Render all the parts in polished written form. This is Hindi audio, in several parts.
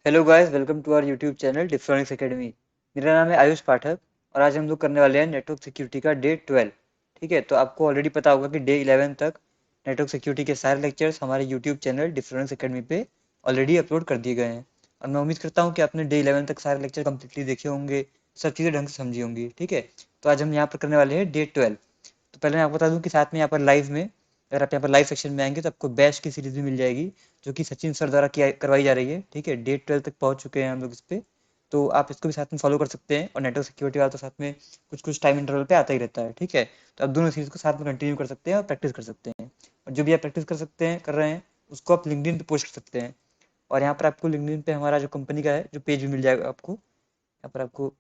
Hello guys, welcome to our YouTube channel Defronix academy. मेरा नाम है आयुष पाठक और आज हम लोग करने वाले हैं नेटवर्क सिक्योरिटी का डे 12। ठीक है, तो आपको ऑलरेडी पता होगा कि डे 11 तक नेटवर्क सिक्योरिटी के सारे लेक्चर्स हमारे यूट्यूब चैनल डिफ्रॉनिक्स एकेडमी पे ऑलरेडी अपलोड कर दिए गए हैं। और मैं उम्मीद करता हूँ कि आपने डे 11 तक सारे लेक्चर कम्प्लीटली देखे होंगे, सब चीज़ें ढंग से समझी होंगी। ठीक है, तो आज हम यहाँ पर करने वाले हैं डे 12। तो पहले मैं आपको बता दूं कि साथ में यहाँ पर लाइव में, अगर आप यहाँ पर लाइव सेक्शन में आएंगे तो आपको बैश की सीरीज भी मिल जाएगी, जो कि सचिन सर द्वारा किया करवाई जा रही है। ठीक है, डे 12 तक पहुंच चुके हैं हम लोग इस पे, तो आप इसको भी साथ में फॉलो कर सकते हैं। और नेटवर्क सिक्योरिटी वाला तो साथ में कुछ कुछ टाइम इंटरवल पे आता ही रहता है। ठीक है, तो आप दोनों सीरीज को साथ में कंटिन्यू कर सकते हैं और प्रैक्टिस कर सकते हैं। और जो भी आप प्रैक्टिस कर रहे हैं उसको आप लिंक्डइन पे पोस्ट कर सकते हैं। और यहाँ पर आपको लिंक्डइन पे हमारा जो कंपनी का है जो पेज भी मिल जाएगा आपको। यहाँ पर आपको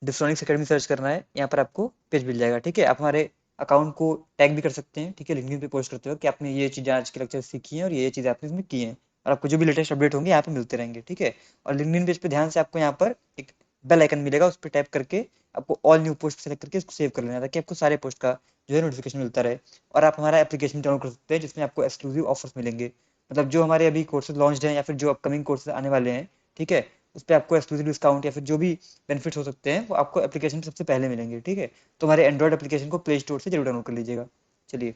डिफ्रॉनिक्स एकेडमी सर्च करना है, यहाँ पर आपको पेज मिल जाएगा। ठीक है, आप हमारे अकाउंट को टैग भी कर सकते हैं। ठीक है, लिंक्डइन पे पोस्ट करते हो कि आपने ये चीज़ें आज के लेक्चर सीखी हैं और ये चीज़ें आपने इसमें की हैं। और आपको जो भी लेटेस्ट अपडेट होंगे यहाँ पे मिलते रहेंगे। ठीक है, और लिंक्डइन पेज पे ध्यान से आपको यहाँ पर एक बेल आइकन मिलेगा, उस पर टैप करके आपको ऑल न्यू पोस्ट सेलेक्ट करके इसको सेव कर लेना है, ताकि आपको सारे पोस्ट का जो है नोटिफिकेशन मिलता रहे। और आप हमारा एप्लीकेशन डाउनलोड कर सकते हैं, जिसमें आपको एक्सक्लूसिव ऑफर्स मिलेंगे। मतलब जो हमारे अभी कोर्सेज लॉन्च हैं या फिर जो अपकमिंग कोर्सेज आने वाले हैं, ठीक है, उस पर आपको एक्सक्लूसिव डिस्काउंट या फिर जो भी बेनिफिट्स हो सकते हैं वो आपको एप्लीकेशन पे सबसे पहले मिलेंगे। ठीक है, तो हमारे एंड्रॉइड एप्लीकेशन को प्ले स्टोर से जरूर डाउनलोड कर लीजिएगा। चलिए,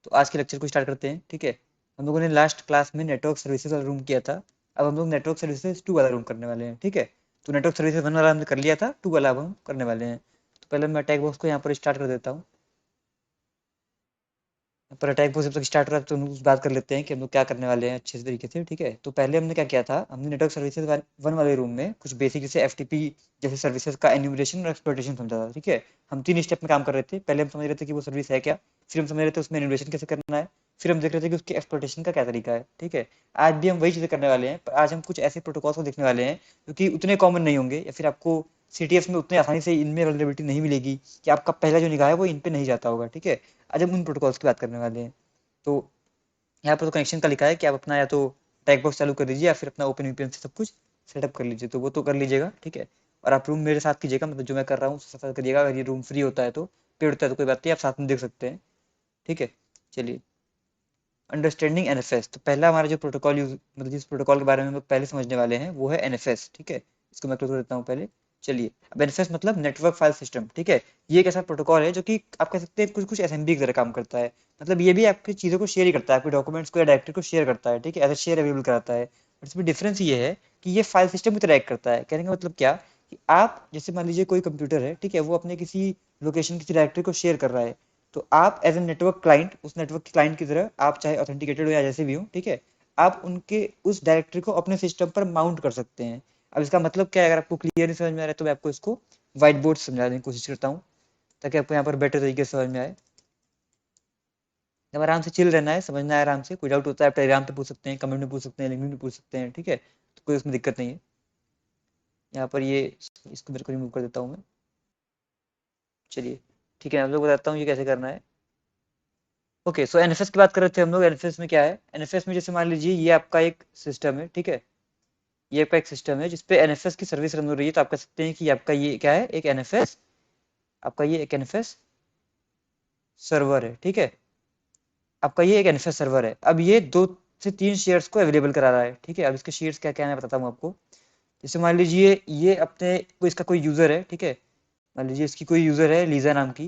तो आज के लेक्चर को स्टार्ट करते हैं। ठीक है, हम लोगों ने लास्ट क्लास में नेटवर्क सर्विसेज वाला रूम किया था। अब हम लोग नेटवर्क सर्विसेज 2 वाला रूम करने वाले हैं। ठीक है, तो नेटवर्क सर्विसेज 1 वाला हमने कर लिया था, 2 वाला अब हम करने वाले हैं। तो पहले मैं अटैक बॉक्स को यहाँ पर स्टार्ट कर देता हूँ। पर अटैक बॉक्स जब तक स्टार्ट हो रहा है तो हम उस बात कर लेते हैं कि हम लोग क्या करने वाले हैं अच्छे से तरीके से। ठीक है, तो पहले हमने क्या किया था, हमने नेटवर्क सर्विसेज 1 वाले रूम में कुछ बेसिक जैसे एफटीपी जैसे सर्विसेज का एन्यूमरेशन और एक्सप्लॉइटेशन समझा था। ठीक है, हम 3 स्टेप में काम कर रहे थे। पहले हम समझ रहे थे कि वो सर्विस है क्या, फिर हम समझ रहे थे उसमें एन्यूमरेशन कैसे करना है, फिर हम देख रहे थे कि उसके एक्सप्लॉइटेशन का क्या तरीका है। ठीक है, आज भी हम वही चीज़ें करने वाले हैं, पर आज हम कुछ ऐसे प्रोटोकॉल्स को देखने वाले हैं जो कि उतने कॉमन नहीं होंगे, या फिर आपको सीटीएफ में उतने आसानी से इनमें अवेलेबिलिटी नहीं मिलेगी कि आपका पहला जो निगाह है वो इन पे नहीं जाता होगा। ठीक है, आज हम उन प्रोटोकॉल्स की बात करने वाले हैं। तो यहाँ पर तो कनेक्शन का लिखा है कि आप अपना या तो टैग बॉक्स चालू कर दीजिए या फिर अपना ओपन वीपीएन से सब कुछ सेटअप कर लीजिए, तो वो तो कर लीजिएगा। ठीक है, और आप रूम मेरे साथ कीजिएगा, मतलब जो मैं कर रहा हूँ उसके साथ करिएगा। अगर ये रूम फ्री होता है तो, पेड होता है तो कोई बात नहीं, आप साथ में देख सकते हैं। ठीक है, चलिए, अंडरस्टैंडिंग एनएफएस। तो पहला हमारा जो प्रोटोकॉल यूज, मतलब जिस प्रोटोकॉल के बारे में हम लोग पहले समझने वाले हैं वो है एनएफएस। ठीक है, इसको मैं क्लोज कर देता हूँ पहले। चलिए, अब एनएफएस मतलब नेटवर्क फाइल सिस्टम। ठीक है, ये एक ऐसा प्रोटोकॉल है जो कि आप कह सकते हैं कुछ कुछ एसएमबी की तरह काम करता है। मतलब ये भी आपकी चीज़ों को शेयर ही करता है, आपके डॉक्यूमेंट्स को या डायरेक्टरी को शेयर करता है। ठीक है, एज ए शेयर अवेलेबल कराता है। और इसमें डिफरेंस ये है कि ये फाइल सिस्टम की तरह एक्ट करता है। कहने का मतलब क्या, कि आप जैसे मान लीजिए कोई कंप्यूटर है, ठीक है, वो अपने किसी लोकेशन की डायरेक्टरी को शेयर कर रहा है, तो आप एज ए नेटवर्क क्लाइंट उस नेटवर्क क्लाइंट की तरह, आप चाहे ऑथेंटिकेटेड हो या जैसे भी हो, ठीक है, आप उनके उस डायरेक्टरी को अपने सिस्टम पर माउंट कर सकते हैं। अब इसका मतलब क्या है, अगर आपको क्लियर नहीं समझ में आ रहा है तो मैं आपको इसको व्हाइट बोर्ड से समझाने की कोशिश करता हूँ, ताकि आपको यहाँ पर बेटर तरीके से समझ में आए। जब आराम से चिल रहना है, समझना है आराम से। कोई डाउट होता है आप टेलीग्राम पे पूछ सकते हैं, कमेंट में पूछ सकते हैं, लिंक में पूछ सकते हैं। ठीक है, तो कोई उसमें दिक्कत नहीं है। यहाँ पर ये, इसको मेरे को रिमूव कर देता हूँ मैं। चलिए, ठीक है, मैं आप लोग बताता हूँ ये कैसे करना है। ओके, सो एनएफएस की बात कर रहे थे हम लोग। एनएफएस में क्या है, एनएफएस में जैसे मान लीजिए ये आपका एक सिस्टम है। ठीक है, ये आपका एक सिस्टम है जिसपे एनएफएस की सर्विस रन हो रही है, तो आप कह सकते हैं कि आपका ये क्या है, एक एनएफएस, आपका ये एक एनएफएस सर्वर है। ठीक है, आपका ये एक एनएफएस सर्वर है। अब ये 2 से 3 शेयर्स को अवेलेबल करा रहा है। ठीक है, अब इसके शेयर्स क्या क्या है मैं बताता हूँ आपको। जैसे मान लीजिए ये अपने कोई इसका कोई यूजर है। ठीक है, मान लीजिए इसकी कोई यूजर है लीजा नाम की,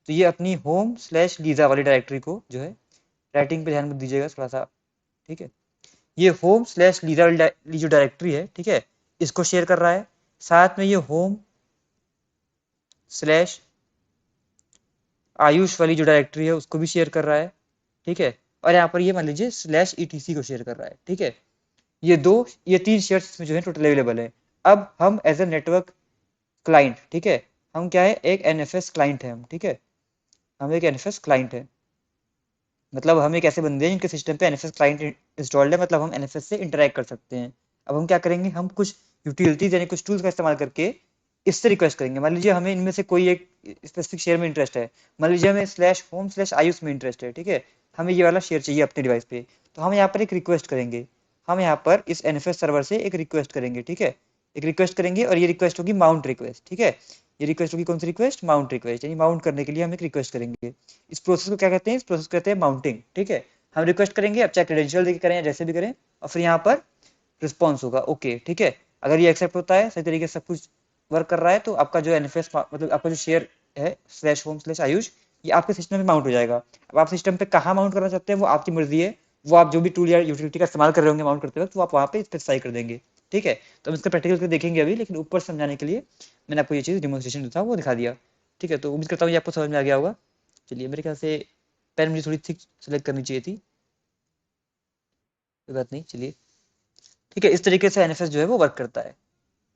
तो ये अपनी होम स्लैश लीजा वाली डायरेक्टरी को जो है, राइटिंग पे ध्यान मत दीजिएगा थोड़ा सा। ठीक है, ये होम स्लैश लीजा वाली जो डायरेक्टरी है, ठीक है, इसको शेयर कर रहा है। साथ में ये होम स्लैश आयुष वाली जो डायरेक्टरी है उसको भी शेयर कर रहा है। ठीक है, और यहाँ पर ये मान लीजिए स्लैश ईटीसी को शेयर कर रहा है। ठीक है, ये 3 शेयर्स इसमें जो है टोटल अवेलेबल है। अब हम एज ए नेटवर्क क्लाइंट, ठीक है, हम क्या है, एक एनएफएस क्लाइंट है हम। ठीक है, हम एक एनएफएस क्लाइंट है, मतलब हम एक ऐसे बंदे हैं जिनके सिस्टम पे एनएफएस क्लाइंट इंस्टॉल्ड है, मतलब हम एनएफएस से इंटरेक्ट कर सकते हैं। अब हम क्या करेंगे, हम कुछ यूटिलिटीज यानी कुछ टूल्स का इस्तेमाल करके इससे रिक्वेस्ट करेंगे। मान लीजिए हमें इनमें से कोई एक स्पेसिफिक शेयर में इंटरेस्ट है। मान लीजिए हमें स्लैश होम स्लैश आयुष में इंटरेस्ट है। ठीक है, हमें ये वाला शेयर चाहिए अपने डिवाइस पे, तो हम यहाँ पर एक रिक्वेस्ट करेंगे। हम यहाँ पर इस एनएफएस सर्वर से एक रिक्वेस्ट करेंगे। ठीक है, एक रिक्वेस्ट करेंगे और ये रिक्वेस्ट होगी माउंट रिक्वेस्ट। ठीक है, ये रिक्वेस्ट होगी कौन सी रिक्वेस्ट, माउंट रिक्वेस्ट, यानी माउंट करने के लिए हम एक रिक्वेस्ट करेंगे। इस प्रोसेस को क्या कहते हैं, इस प्रोसेस को कहते हैं माउंटिंग। ठीक है, हम रिक्वेस्ट करेंगे, अब चाहे क्रेडेंशियल देके करें या जैसे भी करें, और फिर यहाँ पर रिस्पॉन्स होगा ओके, ठीक है। अगर ये एक्सेप्ट होता है, सही तरीके से सब कुछ वर्क कर रहा है, तो आपका जो एनएफएस मतलब आपका जो शेयर है /home/आयुष, ये आपके सिस्टम में माउंट हो जाएगा। अब आप सिस्टम पे कहाँ माउंट करना चाहते हैं वो आपकी मर्जी है, वो आप जो भी टूल या यूटिलिटी का इस्तेमाल कर रहे होंगे माउंट करते वक्त, वो आप वहाँ पे स्पेसिफाई कर देंगे, ठीक है। तो हम इसका प्रैक्टिकल करके देखेंगे अभी, लेकिन ऊपर समझाने के लिए मैंने आपको ये चीज़ डेमोन्स्ट्रेशन जो था वो दिखा दिया, ठीक है। तो उम्मीद करता हूँ ये आपको समझ में आ गया होगा। चलिए, मेरे ख्याल से पेन मुझे थोड़ी थिक सेलेक्ट करनी चाहिए थी, कोई बात नहीं, चलिए, ठीक है। इस तरीके से एनएफएस जो है वो वर्क करता है।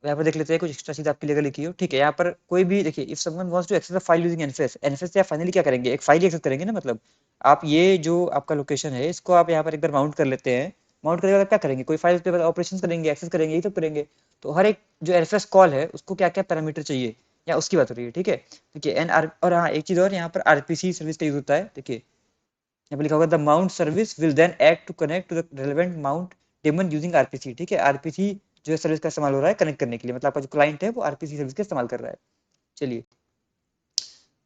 यहाँ पर देख लेते हैं कुछ एक्स्ट्रा चीज आपके लिए लिखी हो, ठीक है। यहाँ पर कोई भी देखिए, if someone wants to access a file using NFS, NFS से आप फाइनली क्या करेंगे, एक फाइल एक्सेस करेंगे ना, मतलब आप ये जो आपका लोकेशन है इसको आप यहाँ पर एक बार माउंट कर लेते हैं। माउंट करने के बाद क्या करेंगे, कोई फाइल पे ऑपरेशन करेंगे, एक्सेस करेंगे, यही सब करेंगे। तो हर एक जो एनएफएस कॉल है उसको क्या क्या पैरामीटर चाहिए, या उसकी बात हो रही है, ठीक है। देखिए एन आर, और हाँ एक चीज और, यहाँ पर आरपीसी सर्विस का यूज होता है। देखिए यहाँ पे लिखा होगा the mount service will then act to connect to the relevant mount daemon using RPC, ठीक है। आरपीसी जो है सर्विस का इस्तेमाल हो रहा है कनेक्ट करने के लिए, मतलब आपका जो क्लाइंट है वो आरपीसी सर्विस का इस्तेमाल कर रहा है। चलिए,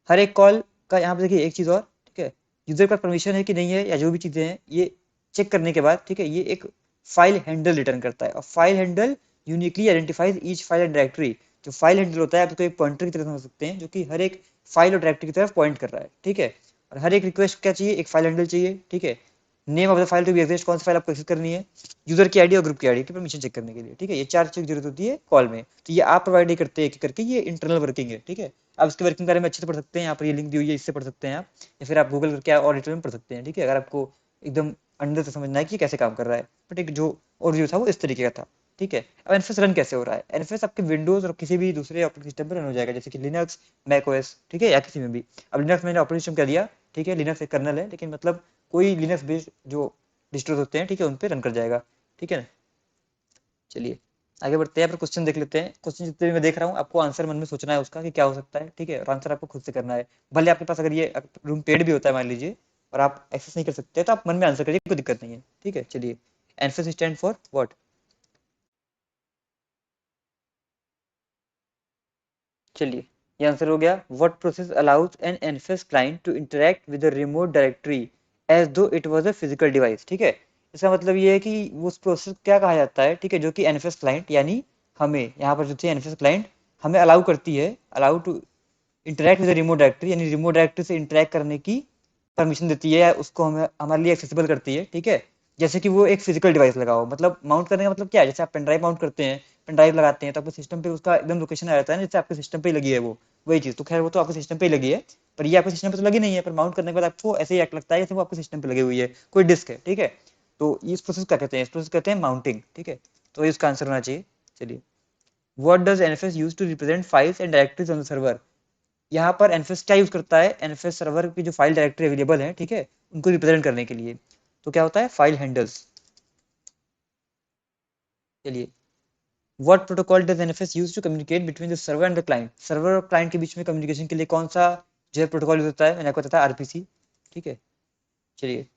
हर एक कॉल का यहाँ पे देखिए एक चीज और, ठीक है, यूजर का परमिशन है कि नहीं है, या जो भी चीजें हैं ये चेक करने के बाद, ठीक है, ये एक फाइल हैंडल रिटर्न करता है। और file handle uniquely identifies each file and directory. जो फाइल हैंडल होता है आप तो एक पॉइंटर की तरह समझ सकते हैं, जो कि हर एक फाइल और डायरेक्टरी की तरफ पॉइंट कर रहा है, ठीक है। और हर एक रिक्वेस्ट क्या चाहिए, एक फाइल हैंडल चाहिए, ठीक है। Name of the file to be exist, कौन सी फाइल आपको एक्सेस करनी है, यूजर की आईडी और ग्रुप की आईडी की परमिशन चेक करने के लिए, ठीक है। ये चार चीज जरूरत होती है कॉल में, तो ये आप प्रोवाइड नहीं करते एक करके, ये इंटरनल वर्किंग है, ठीक है। आप इसके वर्किंग के बारे में अच्छे से पढ़ सकते हैं, यहाँ पर ये लिंक दी हुई है, इससे पढ़ सकते हैं आप, या फिर आप गूगल करके और डिटेल में पढ़ सकते हैं, ठीक है, अगर आपको एकदम अंदर से समझना है कि ये कैसे काम कर रहा है। बट एक जो ओवरव्यू था वो इस तरीके का था, ठीक है। अब एनएफएस रन कैसे हो रहा है, एनएफएस आपके विंडोज और किसी भी दूसरे ऑपरेटिंग सिस्टम पर रन हो जाएगा, जैसे कि लिनक्स, मैक ओएस, ठीक है, या किसी में भी। अब लिनक्स मैंने ऑपरेटिंग सिस्टम कह दिया, ठीक है, लिनक्स एक कर्नल है, लेकिन मतलब कोई लिनक्स बेस्ड जो डिस्ट्रोज होते हैं, ठीक है, उन पर रन कर जाएगा, ठीक है ना। चलिए आगे बढ़ते हैं, पर क्वेश्चन देख लेते हैं। क्वेश्चन जितने भी मैं देख रहा हूँ आपको आंसर मन में सोचना है उसका कि क्या हो सकता है, ठीक है, और आंसर आपको खुद से करना है। भले आपके पास अगर ये रूम पेड भी होता है मान लीजिए, और आप एक्सेस नहीं कर सकते, तो आप मन में आंसर करिए, कोई दिक्कत नहीं है, ठीक है। चलिए, एनफेस स्टैंड फॉर व्हाट, चलिए ये आंसर हो गया। What process allows an NFS client to interact with the remote directory as though it was a physical device, ठीक है। इसका मतलब ये है कि उस प्रोसेस क्या कहा जाता है, ठीक है, जो कि एनएफएस क्लाइंट यानी हमें यहाँ पर जो थी एनएफएस क्लाइंट हमें अलाउ करती है, allow to interact with remote directory, यानी रिमोट डायरेक्टरी से इंटरेक्ट करने की परमिशन देती है, या उसको हमें हमारे लिए एक्सेसिबल करती है, ठीक है। जैसे कि वो एक फिजिकल डिवाइस लगा हो, मतलब माउंट करने का मतलब क्या है, जैसे आप पेन ड्राइव माउंट करते हैं, पेन ड्राइव लगाते हैं तो आपके सिस्टम पे उसका एकदम लोकेशन आ जाता है ना, जैसे आपके सिस्टम पे ही लगी है वो, वही चीज। तो खैर वो तो आपके सिस्टम पे ही लगी है, पर ये आपके सिस्टम पे तो लगी नहीं है, पर माउंट करने के बाद आपको ऐसे ही लगता है जैसे वो आपके सिस्टम पे लगी हुई है, कोई डिस्क है, ठीक है। तो इस प्रोसेस क्या कहते हैं, इस प्रोसेस कहते हैं माउंटिंग, ठीक है। तो इसका आंसर होना चाहिए। चलिए, what does NFS use to represent files and directories on the server, यहाँ पर एनएफएस क्या यूज करता है, एनएफएस सर्वर की जो फाइल डायरेक्टरी अवेलेबल है, ठीक है, उनको रिप्रेजेंट करने के लिए। तो क्या होता है, फाइल हैंडल्स। चलिए, what protocol does NFS use to communicate between the server and the client, server और क्लाइंट के बीच में कम्युनिकेशन के लिए कौन सा जो है प्रोटोकॉल यूज होता है, मैंने आपको बताया आरपीसी, ठीक है। चलिए,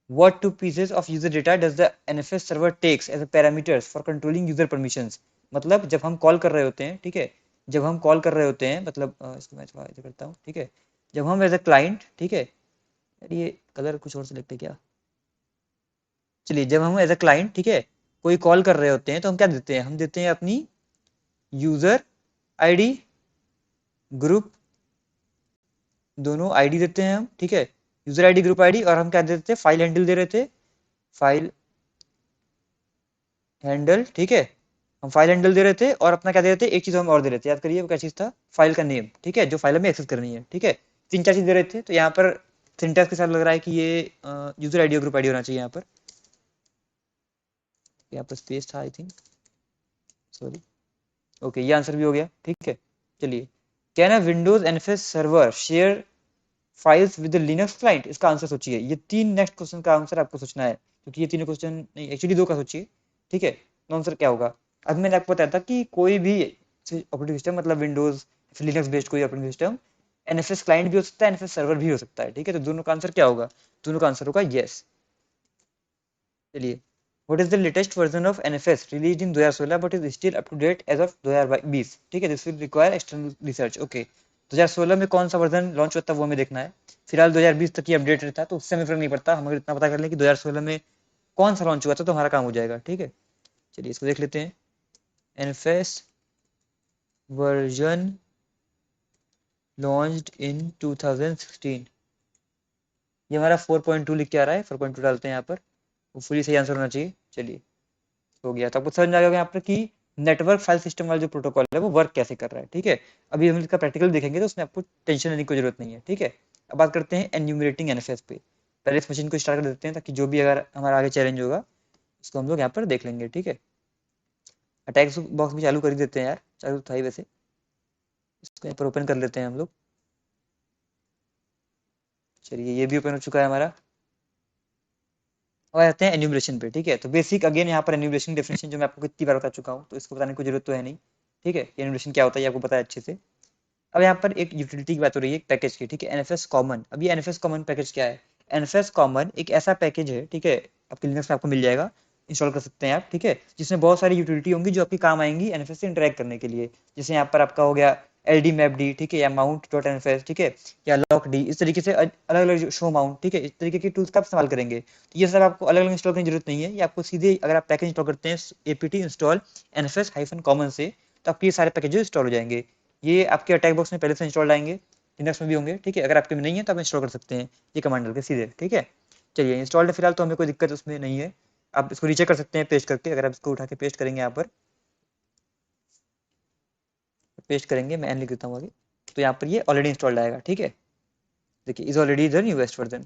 what two pieces of user data does the NFS server takes as a parameters for controlling user permissions, मतलब जब हम कॉल कर रहे होते हैं, ठीक है, जब हम कॉल कर रहे होते हैं, मतलब इसको मैं थोड़ा इधर करता हूँ, ठीक है, जब हम एज अ क्लाइंट, ठीक है, यार ये कलर कुछ और सिलेक्ट है क्या, चलिए, जब हम एज अ क्लाइंट, ठीक है, कोई कॉल कर रहे होते हैं तो हम क्या देते हैं, हम देते हैं अपनी यूजर आईडी, ग्रुप, दोनों आईडी देते हैं हम, ठीक है, यूजर आईडी, ग्रुप आईडी, और हम क्या देते थे, फाइल हैंडल दे रहे थे, फाइल हैंडल, ठीक है, हम फाइल हैंडल दे रहे थे, और अपना क्या दे रहे थे, एक चीज हम और दे रहे थे, याद करिए वो क्या चीज था, फाइल का नेम, ठीक है, जो फाइल हमें एक्सेस करनी है, ठीक है। तीन चार चीज दे रहे थे, तो यहाँ पर सिंटैक्स के साथ लग रहा है कि ये यूजर आईडी और ग्रुप आईडी होना चाहिए यहाँ पर, यहाँ पर स्पेस था आई थिंक, सॉरी। ओके, ये आंसर भी हो गया, ठीक है। चलिए, can a Windows NFS server share files with Linux client, इसका आंसर सोचिए। ये तीन नेक्स्ट क्वेश्चन का आंसर आपको सोचना है, क्योंकि ये तीनों क्वेश्चन नहीं, एक्चुअली दो का सोचिए, ठीक है, तो आंसर क्या होगा। अब मैंने आपको बताया था कि कोई भी ऑपरेटिंग सिस्टम, मतलब विंडोज लिनक्स बेस्ड कोई ऑपरेटिंग सिस्टम एनएफएस क्लाइंट भी हो सकता है, एनएफएस सर्वर भी हो सकता है, ठीक है। तो दोनों का आंसर क्या होगा, दोनों का आंसर होगा यस। चलिए, what is the latest version of NFS released in 2016 but is still up to date as of 2020, ठीक है, this will require external research, okay. 2016 में कौन सा वर्जन लॉन्च होता है वो हमें देखना है। फिलहाल 2020 तक ये अपडेट रहता है, तो उससे हमें फर्क नहीं पड़ता, हम अगर इतना पता कर लें कि 2016 में कौन सा लॉन्च हुआ था तो हमारा काम हो जाएगा, ठीक है। चलिए इसको देख लेते हैं। एनएफएस वर्जन लॉन्च्ड इन 2016, ये हमारा 4.2 लिख के आ रहा है, 4.2 डालते हैं यहाँ पर, वो फुली सही आंसर होना चाहिए। चलिए हो गया, तो आपको समझ में आ गया होगा यहाँ पर कि नेटवर्क फाइल सिस्टम वाला जो प्रोटोकॉल है वो वर्क कैसे कर रहा है, ठीक है। अभी हम इसका प्रैक्टिकल देखेंगे तो उसमें आपको टेंशन लेने की कोई जरूरत नहीं है, ठीक है। अब बात करते हैं एन्यूमरेटिंग एनएफएस पे। पहले इस मशीन को स्टार्ट कर देते हैं, ताकि जो भी अगर हमारा आगे चैलेंज होगा उसको हम लोग यहाँ पर देख लेंगे, ठीक है। अटैक बॉक्स भी चालू कर ही देते हैं यार, चालू था ही वैसे, इसको यहाँ पर ओपन कर लेते हैं हम लोग। चलिए ये भी ओपन हो चुका है हमारा। और आते हैं एन्यूमरेशन पे, ठीक है। तो बेसिक अगेन यहाँ पर एन्यूमरेशन डेफिनेशन जो मैं आपको कितनी बार बता चुका हूँ, तो इसको बताने की जरूरत तो है नहीं, ठीक है। एन्यूमरेशन क्या होता है ये आपको पता है अच्छे से। अब यहाँ पर एक यूटिलिटी की बात हो रही है, एक पैकेज की, ठीक है, एनएफएस कॉमन। अब ये एनएफएस कॉमन पैकेज क्या है? एनएफएस कॉमन एक ऐसा पैकेज है, ठीक है, आपके लिनक्स में आपको मिल जाएगा, इंस्टॉल कर सकते हैं आप, ठीक है, जिसमें बहुत सारी यूटिलिटी होंगी जो आपके काम आएंगी एनएफएस से इंटरेक्ट करने के लिए। जैसे यहाँ पर आपका हो गया एल मैप डी, ठीक है, या माउंट डॉट एनएफएस, ठीक है, या लॉक डी, इस तरीके से अलग अलग शो माउंट, ठीक है, इस तरीके के टूल्स का आप इस्तेमाल करेंगे। तो ये सब आपको अलग अलग इंस्टॉल करने की जरूरत नहीं है, ये आपको सीधे अगर आप पैकेज इंस्टॉल करते हैं APT install NFS hyphen common से, तो आपके ये सारे पैकेज इंस्टॉल हो जाएंगे। ये आपके अटैक बॉक्स में पहले से इंस्टॉल आएंगे, लिनक्स में भी होंगे, ठीक है। अगर आपके में नहीं है तो आप इंस्टॉल कर सकते हैं ये कमांड डाल के सीधे, ठीक है। चलिए इंस्टॉल्ड है फिलहाल, तो हमें कोई दिक्कत उसमें नहीं है। आप इसको रीचेक कर सकते हैं पेस्ट करके, अगर आप इसको उठा के पेस्ट करेंगे, यहाँ पर पेस्ट करेंगे, मैं एन लिख देता हूँ आगे, तो यहाँ पर ये ऑलरेडी इंस्टॉल्ड आएगा, ठीक है। देखिए is already the newest version,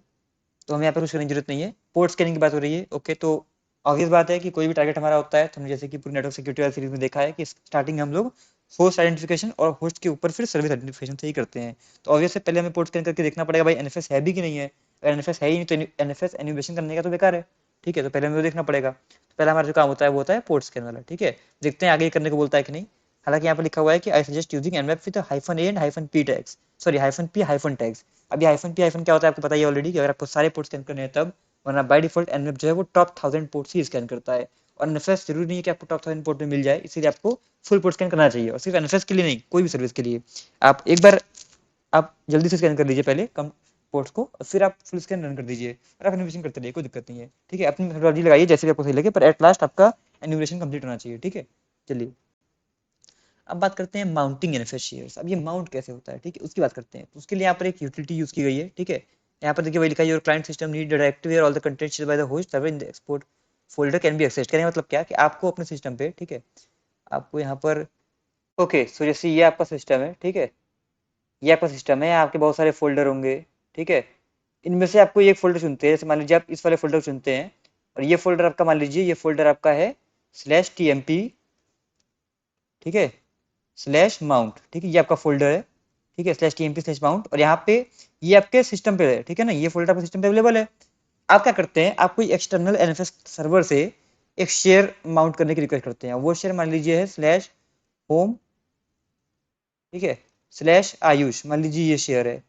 तो हमें यहाँ पर कुछ करने की जरूरत नहीं है। पोर्ट स्कैनिंग की बात हो रही है, ओके, तो ऑब्वियस बात है कि कोई भी टारगेट हमारा होता है तो हमने जैसे कि पूरी नेटवर्क सिक्योरिटी वाली सीरीज में देखा है कि स्टार्टिंग हम लोग होस्ट आइडेंटिफिकेशन और होस्ट के ऊपर फिर सर्विस आइडेंटिफिकेशन से ही करते हैं। तो ऑब्वियस से पहले हमें पोर्ट स्कैन करके देखना पड़ेगा भाई एनएफएस है भी कि नहीं है। अगर एनएफएस है ही नहीं तो एनएफएस एन्यूमेशन करने का तो बेकार है, ठीक है। तो पहले हमें वो देखना पड़ेगा, तो पहला हमारा जो काम होता है वो होता है पोर्ट स्कैन वाला, ठीक है। देखते हैं आगे करने को बोलता है कि नहीं। हालांकि यहाँ पर लिखा हुआ है कि I suggest using nmap with hyphen A and hyphen P tags, sorry hyphen P hyphen tags. अभी हाइफन पी हाइफन क्या होता है आपको पता ही ऑलरेडी, कि अगर आपको सारे पोर्ट स्कैन करने हैं तब, वरना बाय डिफॉल्ट nmap जो है वो टॉप 1000 पोर्ट ही स्कैन करता है। और एनएफएस जरूरी नहीं है कि आपको टॉप 1000 पोर्ट में मिल जाए, इसीलिए आपको फुल पोर्ट स्कैन करना चाहिए, और सिर्फ एनएफएस के लिए नहीं, कोई भी सर्विस के लिए। आप एक बार आप जल्दी से स्कैन कर लीजिए पहले कम पोर्ट्स को, और फिर आप फुल स्कैन रन कर दीजिए, और आप एनिमेशन करते रहिए, कोई दिक्कत नहीं है, ठीक है। अपनी मेथोडोलॉजी लगाइए जैसे भी आपको सही लगे, पर एट लास्ट आपका एनिमेशन कंप्लीट होना चाहिए, ठीक है। चलिए अब बात करते हैं माउंटिंग एनएफएस शेयर्स। अब ये माउंट कैसे होता है, ठीक है, उसकी बात करते हैं। तो उसके लिए यहाँ पर एक यूटिलिटी यूज की गई है, ठीक है। यहाँ पर देखिए वही लिखा है, your client system need directory where all the content shared by the host server in the export folder can be accessed. कहने का मतलब क्या कि आपको अपने सिस्टम पे, ठीक है, आपको यहाँ पर, ओके, सो जैसे ये आपका सिस्टम है, ठीक है, ये आपका सिस्टम है, आपके बहुत सारे फोल्डर होंगे, ठीक है। इनमें से आपको एक फोल्डर चुनते हैं, जैसे मान लीजिए आप इस वाले फोल्डर चुनते हैं, और ये फोल्डर आपका, मान लीजिए ये फोल्डर आपका है स्लैश टीएमपी, ठीक है, स्लैश माउंट, ठीक है, ये आपका फोल्डर है, ठीक है, स्लैश टीएमपी स्लैश माउंट, और यहाँ पे ये आपके सिस्टम पे है, ठीक है ना, ये फोल्डर आपके सिस्टम पे अवेलेबल है। आप क्या करते हैं, आप कोई एक्सटर्नल एनएफएस सर्वर से एक शेयर माउंट करने की रिक्वेस्ट करते हैं, वो शेयर मान लीजिए है स्लैश होम, ठीक है, स्लैश आयुष, मान लीजिए ये शेयर है।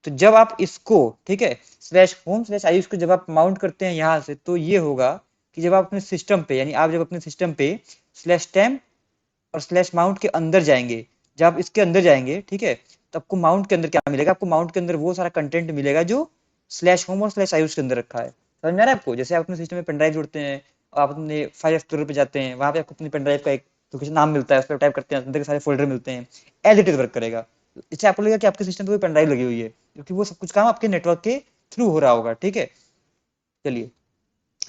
तो जब आप इसको, ठीक है, स्लैश होम स्लैश आयुष को जब आप माउंट करते हैं यहाँ से, तो ये होगा कि जब आप अपने सिस्टम पे, यानी आप जब अपने सिस्टम पे स्लैश टेम्प और स्लैश माउंट के अंदर जाएंगे, जब आप इसके अंदर जाएंगे, ठीक है, तो आपको माउंट के अंदर क्या मिलेगा, आपको माउंट के अंदर वो सारा कंटेंट मिलेगा जो स्लैश होम और स्लैश आयुष के अंदर रखा है। समझ में आ रहा है आपको? जैसे आप अपने सिस्टम में पेनड्राइव जोड़ते हैं, और आप अपने फाइल एक्सप्लोरर पे जाते हैं, वहां पे आपको अपनी पेनड्राइव का एक लोकेशन नाम मिलता है, उस पर टाइप करते हैं, अंदर के सारे फोल्डर मिलते हैं, एज इट इज वर्क करेगा। इससे आपको लगेगा कि आपके सिस्टम पे कोई पेनड्राइव लगी हुई है, क्योंकि वो सब कुछ काम आपके नेटवर्क के थ्रू हो रहा होगा, ठीक है। चलिए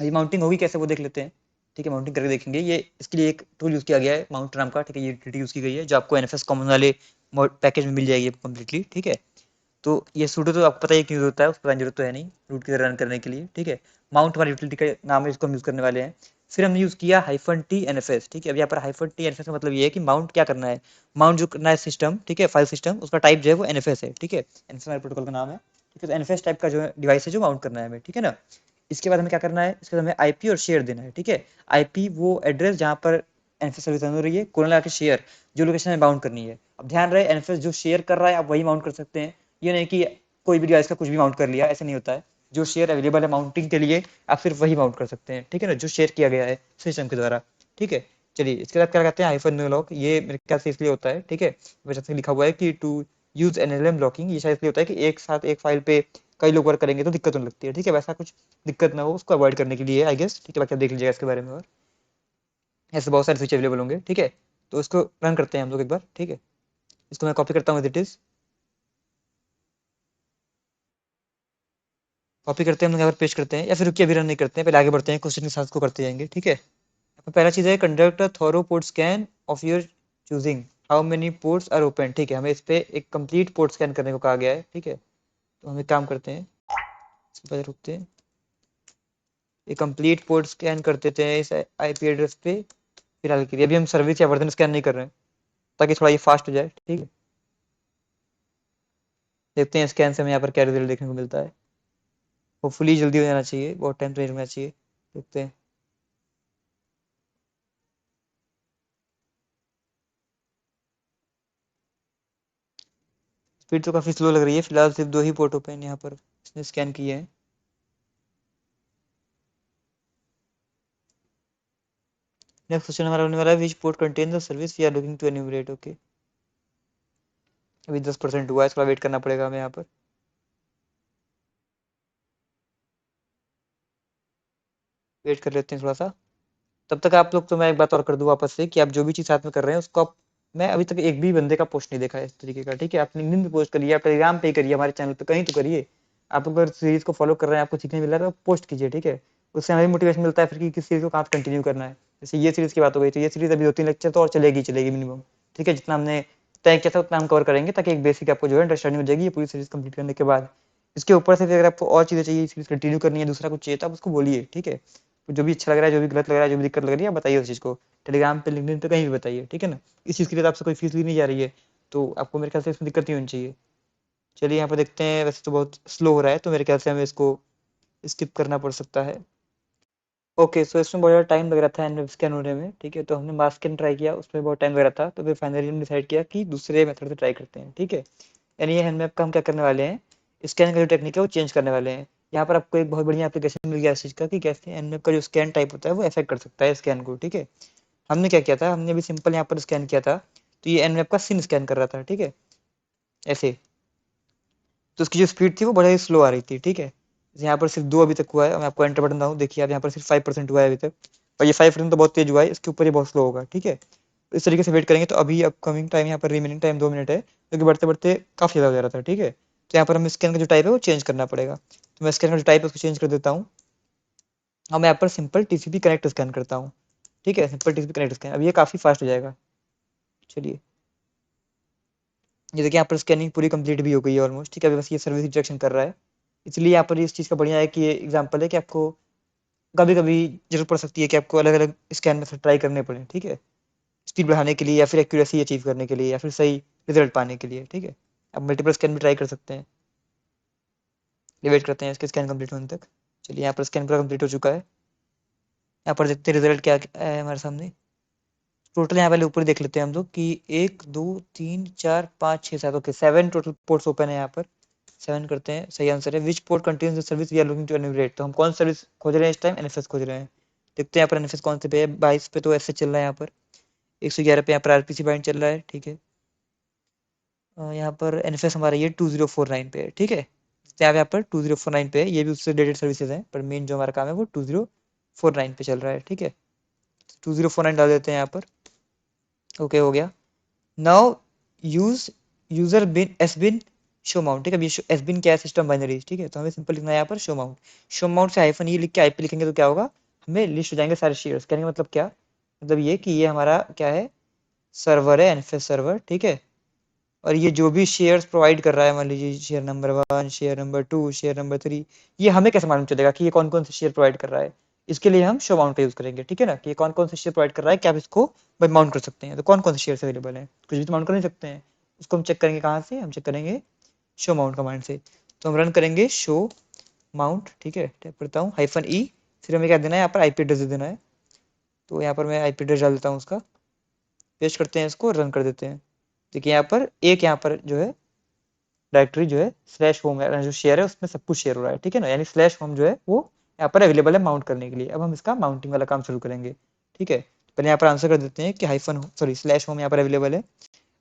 ये माउंटिंग होगी कैसे वो देख लेते हैं, ठीक है, माउंटिंग करके देखेंगे। ये इसके लिए एक टूल यूज किया गया है माउंट नाम का, ठीक है, ये यूटिलिटी यूज की गई है जो आपको एनएफएस कॉमन वाले पैकेज में मिल जाएगी कम्प्लीटली, ठीक है। तो ये सूडो तो आपको पता है क्यों होता है, उसको बताने की जरूरत तो है नहीं, रूट की तरह रन करने के लिए, ठीक है। माउंट हमारी यूटिलिटी का नाम है, इसको हम यूज करने वाले हैं। फिर हमने यूज किया हाइफन टी एनएफएस, ठीक है। अब यहाँ पर हाइफन टी एनएफएस का मतलब ये है कि माउंट क्या करना है, माउंट जो करना है सिस्टम, ठीक है, फाइल सिस्टम, उसका टाइप जो है वो एनएफएस है, ठीक है, एनएफएस हमारे प्रोटोकॉल का नाम है, ठीक है। तो एनएफएस टाइप का जो डिवाइस है जो माउंट करना है हमें, ठीक है ना। इसके बाद हमें क्या करना है, इसके बाद हमें आईपी और शेयर देना है, ठीक है। आईपी वो एड्रेस जहाँ पर एनएफएस सर्विस रन हो रही है, कोलन लगा के शेयर जो लोकेशन में माउंट करनी है। अब ध्यान रहे एनएफएस जो शेयर कर रहा है आप वही माउंट कर सकते हैं, ये नहीं कि कोई भी डिवाइस का कुछ भी माउंट कर लिया, ऐसे नहीं होता है। जो शेयर अवेलेबल है माउंटिंग के लिए आप सिर्फ वही माउंट कर सकते हैं, ठीक है ना, जो शेयर किया गया है सिस्टम के द्वारा, ठीक है। चलिए इसके बाद क्या कहते हैं हाइफन न्यूलॉक, ये मेरे ख्याल से इसलिए होता है, ठीक है, वजह से लिखा हुआ है कि टू यूज एनएलएम ब्लॉकिंग, ये शायद इसलिए होता है कि एक साथ एक फाइल पे कई लोग वर्क करेंगे तो दिक्कत होने लगती है, ठीक है, वैसा कुछ दिक्कत ना हो उसको अवॉइड करने के लिए आई गेस, ठीक है, बाकी आप देख लीजिएगा इसके बारे में, और ऐसे बहुत सारे स्विच अवेलेबल होंगे, ठीक है। तो इसको रन करते हैं हम लोग एक बार, ठीक है, इसको मैं कॉपी करता हूँ, इट इज कॉपी करते हैं हम लोग, यहाँ पर पेस्ट करते हैं, या फिर रुकिए अभी रन नहीं करते हैं, पहले आगे बढ़ते हैं, क्वेश्चन के साथ को करते जाएंगे, ठीक है। तो पहला चीज़ है conduct a thorough port scan of your choosing, how many ports are open, ठीक है, हमें इस पे एक कंप्लीट पोर्ट स्कैन करने को कहा गया है, ठीक है। तो हम एक काम करते हैं, इसको पहले रुकते हैं, ये कंप्लीट पोर्ट स्कैन कर देते हैं इस आईपी एड्रेस पे फिलहाल के लिए, अभी हम सर्विस या वर्जन स्कैन नहीं कर रहे हैं, ताकि थोड़ा ये फास्ट हो जाए, ठीक है। देखते हैं स्कैन से हमें यहाँ पर क्या रिजल्ट देखने को मिलता है, होपफुली जल्दी हो जाना चाहिए, बहुत टाइम तो नहीं लगना चाहिए, देखते हैं। स्पीड तो काफ़ी स्लो लग रही है, फिलहाल सिर्फ 2 ही पोर्ट ओपन यहाँ पर इसने स्कैन किए हैं। नेक्स्ट क्वेश्चन हमारा होने वाला है, which port contain the service we are looking to enumerate, okay. अभी 10% हुआ है, थोड़ा वेट करना पड़ेगा हमें यहाँ पर, वेट कर लेते हैं थोड़ा सा। तब तक आप लोग, तो मैं एक बात और कर दूं वापस से, कि आप जो भी चीज़ साथ में कर रहे हैं उसको आप, मैं अभी तक एक भी बंदे का पोस्ट नहीं देखा है इस तरीके का, ठीक है। आप लिंक्डइन पे पोस्ट करिए, आप टेलीग्राम पे करिए, हमारे चैनल पे कहीं तो करिए। आप अगर सीरीज को फॉलो कर रहे हैं, आपको सीखने मिल रहा है तो पोस्ट कीजिए, ठीक है। उससे हमें मोटिवेशन मिलता है फिर कि किस सीरीज को कहाँ कंटिन्यू करना है। जैसे ये सीरीज की बात हो गई, तो ये सीरीज अभी 2-3 लेक्चर तो और चलेगी चलेगी मिनिमम, ठीक है। जितना हमने तय किया था उतना हम कवर करेंगे, ताकि एक बेसिक आपको जो है अंडरस्टैंडिंग हो जाएगी ये पूरी सीरीज कंप्लीट करने के बाद। इसके ऊपर से फिर अगर आपको और चीज़ें चाहिए, सीरीज कंटिन्यू करनी है, दूसरा कुछ चाहिए, तो आप उसको बोलिए, ठीक है। तो जो भी अच्छा लग रहा है, जो भी गलत लग रहा है, जो भी दिक्कत लग रही है, आप बताइए उस चीज़ को, टेलीग्राम पे, लिंक्डइन पे, कहीं भी बताइए, ठीक है ना। इस चीज़ के लिए तो आपसे कोई फीस ली नहीं जा रही है, तो आपको मेरे ख्याल से इसमें दिक्कत नहीं होनी चाहिए। चलिए यहाँ पर देखते हैं, वैसे तो बहुत स्लो हो रहा है, तो मेरे ख्याल से हमें इसको स्किप करना पड़ सकता है। ओके, सो इसमें बहुत ज़्यादा टाइम लग रहा था एनवेब स्कैन होने में, ठीक है। तो हमने मास्क स्कैन ट्राई किया, उसमें बहुत टाइम लग रहा था, तो फिर फाइनली हमने डिसाइड किया कि दूसरे मेथड से ट्राई करते हैं, ठीक है। यानी ये हैंडमैप का हम क्या करने वाले हैं, स्कैन का जो टेक्निक है वो चेंज करने वाले हैं। यहाँ पर आपको एक बहुत बढ़िया एप्लीकेशन मिल गया इस चीज़ का, कि कैसे हैंडमैप का जो स्कैन टाइप होता है वो अफेक्ट कर सकता है स्कैन को, ठीक है। हमने क्या किया था, हमने अभी सिंपल यहाँ पर स्कैन किया था, तो ये एनवेब का सिन स्कैन कर रहा था, ठीक है, ऐसे। तो उसकी जो स्पीड थी वो बड़ा ही स्लो आ रही थी, ठीक है। यहाँ पर सिर्फ 2 अभी तक हुआ है, मैं आपको एंटर बटन दूँ, देखिए आप यहाँ पर सिर्फ 5% हुआ है अभी तक, और ये 5% तो बहुत तेज हुआ है, इसके ऊपर ये बहुत स्लो होगा, ठीक है। तो इस तरीके से वेट करेंगे, तो अभी अपकमिंग टाइम यहाँ पर रिमेनिंग टाइम 2 मिनट है, क्योंकि बढ़ते बढ़ते काफ़ी ज़्यादा हो जा रहा था, ठीक है। तो यहाँ पर हमें स्कैन का जो टाइप है वो चेंज करना पड़ेगा, तो मैं स्कैन का जो टाइप है उसको चेंज कर देता हूँ, और मैं यहाँ पर सिंपल टीसीपी कनेक्ट स्कैन करता हूँ, ठीक है, सिंपल टीसीपी कनेक्ट स्कैन, अब ये काफ़ी फास्ट हो जाएगा। चलिए, ये देखिए यहाँ पर स्कैनिंग पूरी कंप्लीट भी हो गई है ऑलमोस्ट, ठीक है। अभी बस ये सर्विस इंस्ट्रक्शन कर रहा है, इसलिए यहाँ पर इस चीज़ का बढ़िया है कि ये एग्जांपल है कि आपको कभी कभी जरूरत पड़ सकती है कि आपको अलग अलग स्कैन मेथड ट्राई करने पड़े, ठीक है, स्पीड बढ़ाने के लिए, या फिर एक्यूरेसी अचीव करने के लिए, या फिर सही रिजल्ट पाने के लिए, ठीक है। आप मल्टीपल स्कैन भी ट्राई कर सकते हैं। ये वेट करते हैं इसके स्कैन कंप्लीट होने तक। चलिए, यहाँ पर स्कैन पूरा कंप्लीट हो चुका है, यहाँ पर देखते हैं रिजल्ट क्या है हमारे सामने। टोटल यहाँ पहले ऊपर देख लेते हैं हम लोग कि 1 2 3 4 5 6 7, ओके 7 टोटल पोर्ट्स ओपन है यहाँ पर। 7 करते हैं, सही आंसर है। Which port contains the service we are looking to enumerate, तो हम कौन सर्विस खोज रहे हैं इस टाइम, एनएफएस खोज रहे हैं। देखते हैं यहाँ पर एनएफएस कौन से पे है, 22 पे तो ऐसे चल रहा है, यहाँ पर 111 पे यहाँ पर आरपीसी बाइंड चल रहा है, ठीक है। यहाँ पर एनएफएस हमारा ये 2049 पे है, ठीक है। यहाँ पर 2049 पे है, ये भी उससे रिलेटेड सर्विसेज हैं, पर मेन जो हमारा काम है वो 2049 पे चल रहा है, ठीक है। 2049 डाल देते हैं यहाँ पर, ओके हो गया। नाउ यूज यूजर बिन एस बिन शो माउंट, ठीक है। एस बिन क्या है, सिस्टम बाइनरी, ठीक है। तो हमें सिंपल लिखना है यहाँ पर शो माउंट, शो माउंट से हाइफन ई लिख के आईपी लिखेंगे तो क्या होगा, हमें लिस्ट हो जाएंगे सारे शेयर्स। कहने का मतलब क्या, मतलब ये कि ये हमारा क्या है, सर्वर है, एनएफएस सर्वर, ठीक है। और ये जो भी शेयर्स प्रोवाइड कर रहा है, मान लीजिए share number 1, share number 2, share number 3, ये हमें कैसे मालूम चलेगा कि ये कौन कौन से शेयर प्रोवाइड कर रहा है। इसके लिए हम शो माउंट का यूज करेंगे, ठीक है ना, कि ये कौन कौन से शेयर प्रोवाइड कर रहा है, क्या आप इसको माउंट कर सकते हैं। तो कौन कौन से शेयर अवेलेबल है, कुछ भी तो माउंट कर नहीं सकते हैं, उसको हम चेक करेंगे कहाँ से, हम चेक करेंगे शो माउंट कमांड से। तो हम रन करेंगे शो माउंट, ठीक है, टाइप करता हूँ -e, फिर हमें क्या देना है, यहाँ पर आईपी एड्रेस दे देना है। तो यहाँ पर मैं आईपी एड्रेस डाल देता हूँ उसका, पेस्ट करते हैं इसको, रन कर देते हैं। देखिए यहाँ पर एक, यहाँ पर जो है डायरेक्टरी जो है स्लैश होम जो शेयर है उसमें सब कुछ शेयर हो रहा है, ठीक है ना, यानी स्लैश होम जो है वो यहाँ पर अवेलेबल है माउंट करने के लिए। अब हम इसका माउंटिंग वाला काम शुरू करेंगे, ठीक है। पहले यहाँ पर आंसर कर देते हैं कि हाइफन, सॉरी, स्लैश होम यहाँ पर अवेलेबल है।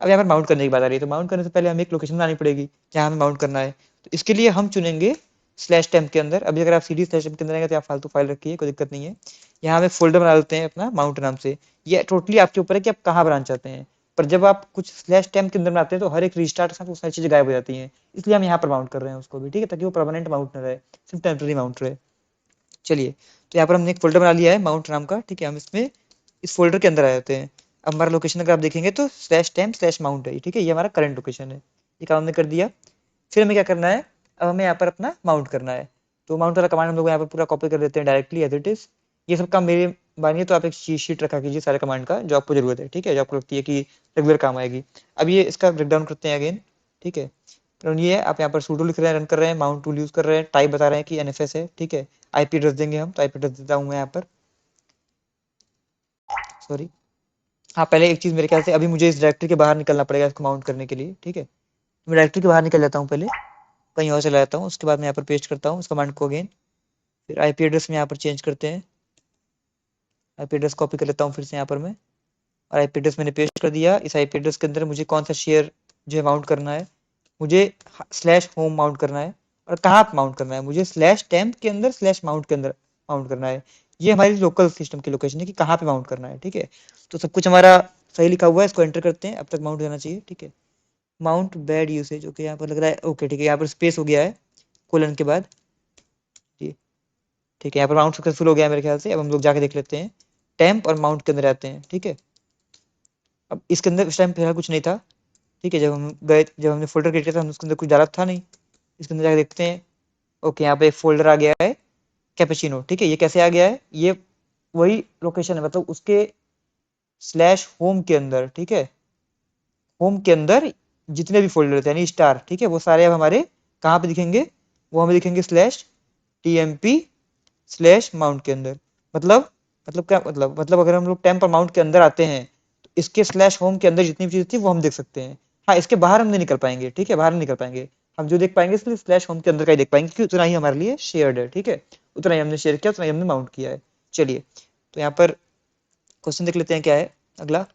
अब यहाँ पर माउंट करने की बात आ रही है, तो माउंट करने से पहले हमें एक लोकेशन बनानी पड़ेगी जहाँ हमें माउंट करना है। तो इसके लिए हम चुनेंगे स्लैश टेम्प के अंदर। अभी अगर आप सीडी स्लैश टेम्प के अंदर आएंगे तो आप फालतू फाइल रखिए, कोई दिक्कत नहीं है। यहाँ हमें फोल्डर बना लेते हैं अपना माउंट नाम से। ये टोटली आपके ऊपर है कि आप कहाँ बनाना चाहते हैं, पर जब आप कुछ स्लैश टेम्प के अंदर बनाते हैं तो हर एक रिस्टार्ट के साथ वो सारी चीजें गायब हो जाती हैं, इसलिए हम यहाँ पर माउंट कर रहे हैं उसको भी, ठीक है, ताकि वो परमानेंट माउंट न रहे, सिर्फ टेम्पररी माउंट रहे। चलिए, तो यहाँ पर हमने एक फोल्डर बना लिया है माउंट नाम का, ठीक है। हम इसमें इस फोल्डर के अंदर आ जाते हैं। अब हमारा लोकेशन अगर आप देखेंगे तो स्लैश टेम्प स्लैश माउंट है, ठीक है, ये हमारा करंट लोकेशन है। ये काम हमने कर दिया। फिर हमें क्या करना है, अब हमें यहाँ पर अपना माउंट करना है। तो माउंट वाला कमांड हम लोग यहाँ पर पूरा कॉपी कर देते हैं डायरेक्टली एज इट इज। ये सब काम मेरे मानिए तो आप एक चीट शीट रखा कीजिए सारे कमांड का जो आपको जरूरत है, ठीक है, जो आपको लगती है कि रेगुलर काम आएगी। अब ये इसका ब्रेकडाउन करते हैं अगेन, ठीक है। तो ये आप यहाँ पर सूडो लिख रहे हैं, रन कर रहे हैं, माउंट टूल यूज कर रहे हैं, टाइप बता रहे हैं कि एनएफएस है, ठीक है। आईपी एड्रेस देंगे हम, तो आईपी एड्रेस देता हूँ मैं यहाँ पर, सॉरी। हाँ, पहले एक चीज मेरे ख्याल से अभी मुझे इस डायरेक्टरी के बाहर निकलना पड़ेगा इसको माउंट करने के लिए, ठीक है। मैं डायरेक्टरी के बाहर निकल जाता हूँ पहले, कहीं और चला जाता हूँ, उसके बाद मैं यहाँ पर पेस्ट करता हूँ इस कमांड को अगेन। फिर आईपी एड्रेस में यहाँ पर चेंज करते हैं, आईपी एड्रेस कॉपी कर लेता हूँ फिर से यहाँ पर मैं, और आईपी एड्रेस मैंने पेस्ट कर दिया। इस आईपी एड्रेस के अंदर मुझे कौन सा शेयर जो है माउंट करना है, मुझे स्लैश होम माउंट करना है। और कहाँ पे माउंट करना है, मुझे स्लैश टेम्प के अंदर स्लैश माउंट के अंदर माउंट करना है। ये हमारी लोकल सिस्टम की लोकेशन है कि कहाँ पे माउंट करना है, ठीक है। तो सब कुछ हमारा सही लिखा हुआ है, इसको एंटर करते हैं, अब तक माउंट होना चाहिए, ठीक है। माउंट बैड यूसेज, ओके, यहाँ पर लग रहा है ओके, ठीक है, यहाँ पर स्पेस हो गया है कोलन के बाद, जी, ठीक है। यहाँ पर माउंट सक्सेसफुल हो गया है मेरे ख्याल से। अब हम लोग जाके देख लेते हैं, टेम्प और माउंट के अंदर आते हैं, ठीक है। अब इसके अंदर इस टाइम फिलहाल कुछ नहीं था, ठीक है। जब हम गए, जब हमने फोल्डर क्रिएट किया था, हम उसके अंदर कुछ डाला था नहीं। इसके अंदर जाके देखते हैं, ओके, यहाँ पे एक फोल्डर आ गया है कैपेचिनो, ठीक है। ये कैसे आ गया है, ये वही लोकेशन है, मतलब उसके स्लैश होम के अंदर, ठीक है, होम के अंदर जितने भी फोल्डर थे यानी स्टार, ठीक है, वो सारे अब हमारे कहाँ पे दिखेंगे, वो हमें दिखेंगे स्लैश टीएमपी स्लैश माउंट के अंदर। मतलब क्या मतलब अगर हम लोग टेम्प और माउंट के अंदर आते हैं तो इसके स्लैश होम के अंदर जितनी भी चीज थी वो हम देख सकते हैं। हाँ, इसके बाहर हम नहीं निकल पाएंगे, ठीक है, बाहर नहीं निकल पाएंगे। हम जो देख पाएंगे सिर्फ स्लैश होम के अंदर का ही देख पाएंगे, क्योंकि उतना ही हमारे लिए शेयर्ड है, ठीक है। उतना ही हमने शेयर किया, उतना ही हमने माउंट किया है। चलिए, तो यहाँ पर क्वेश्चन देख लेते हैं क्या है अगला।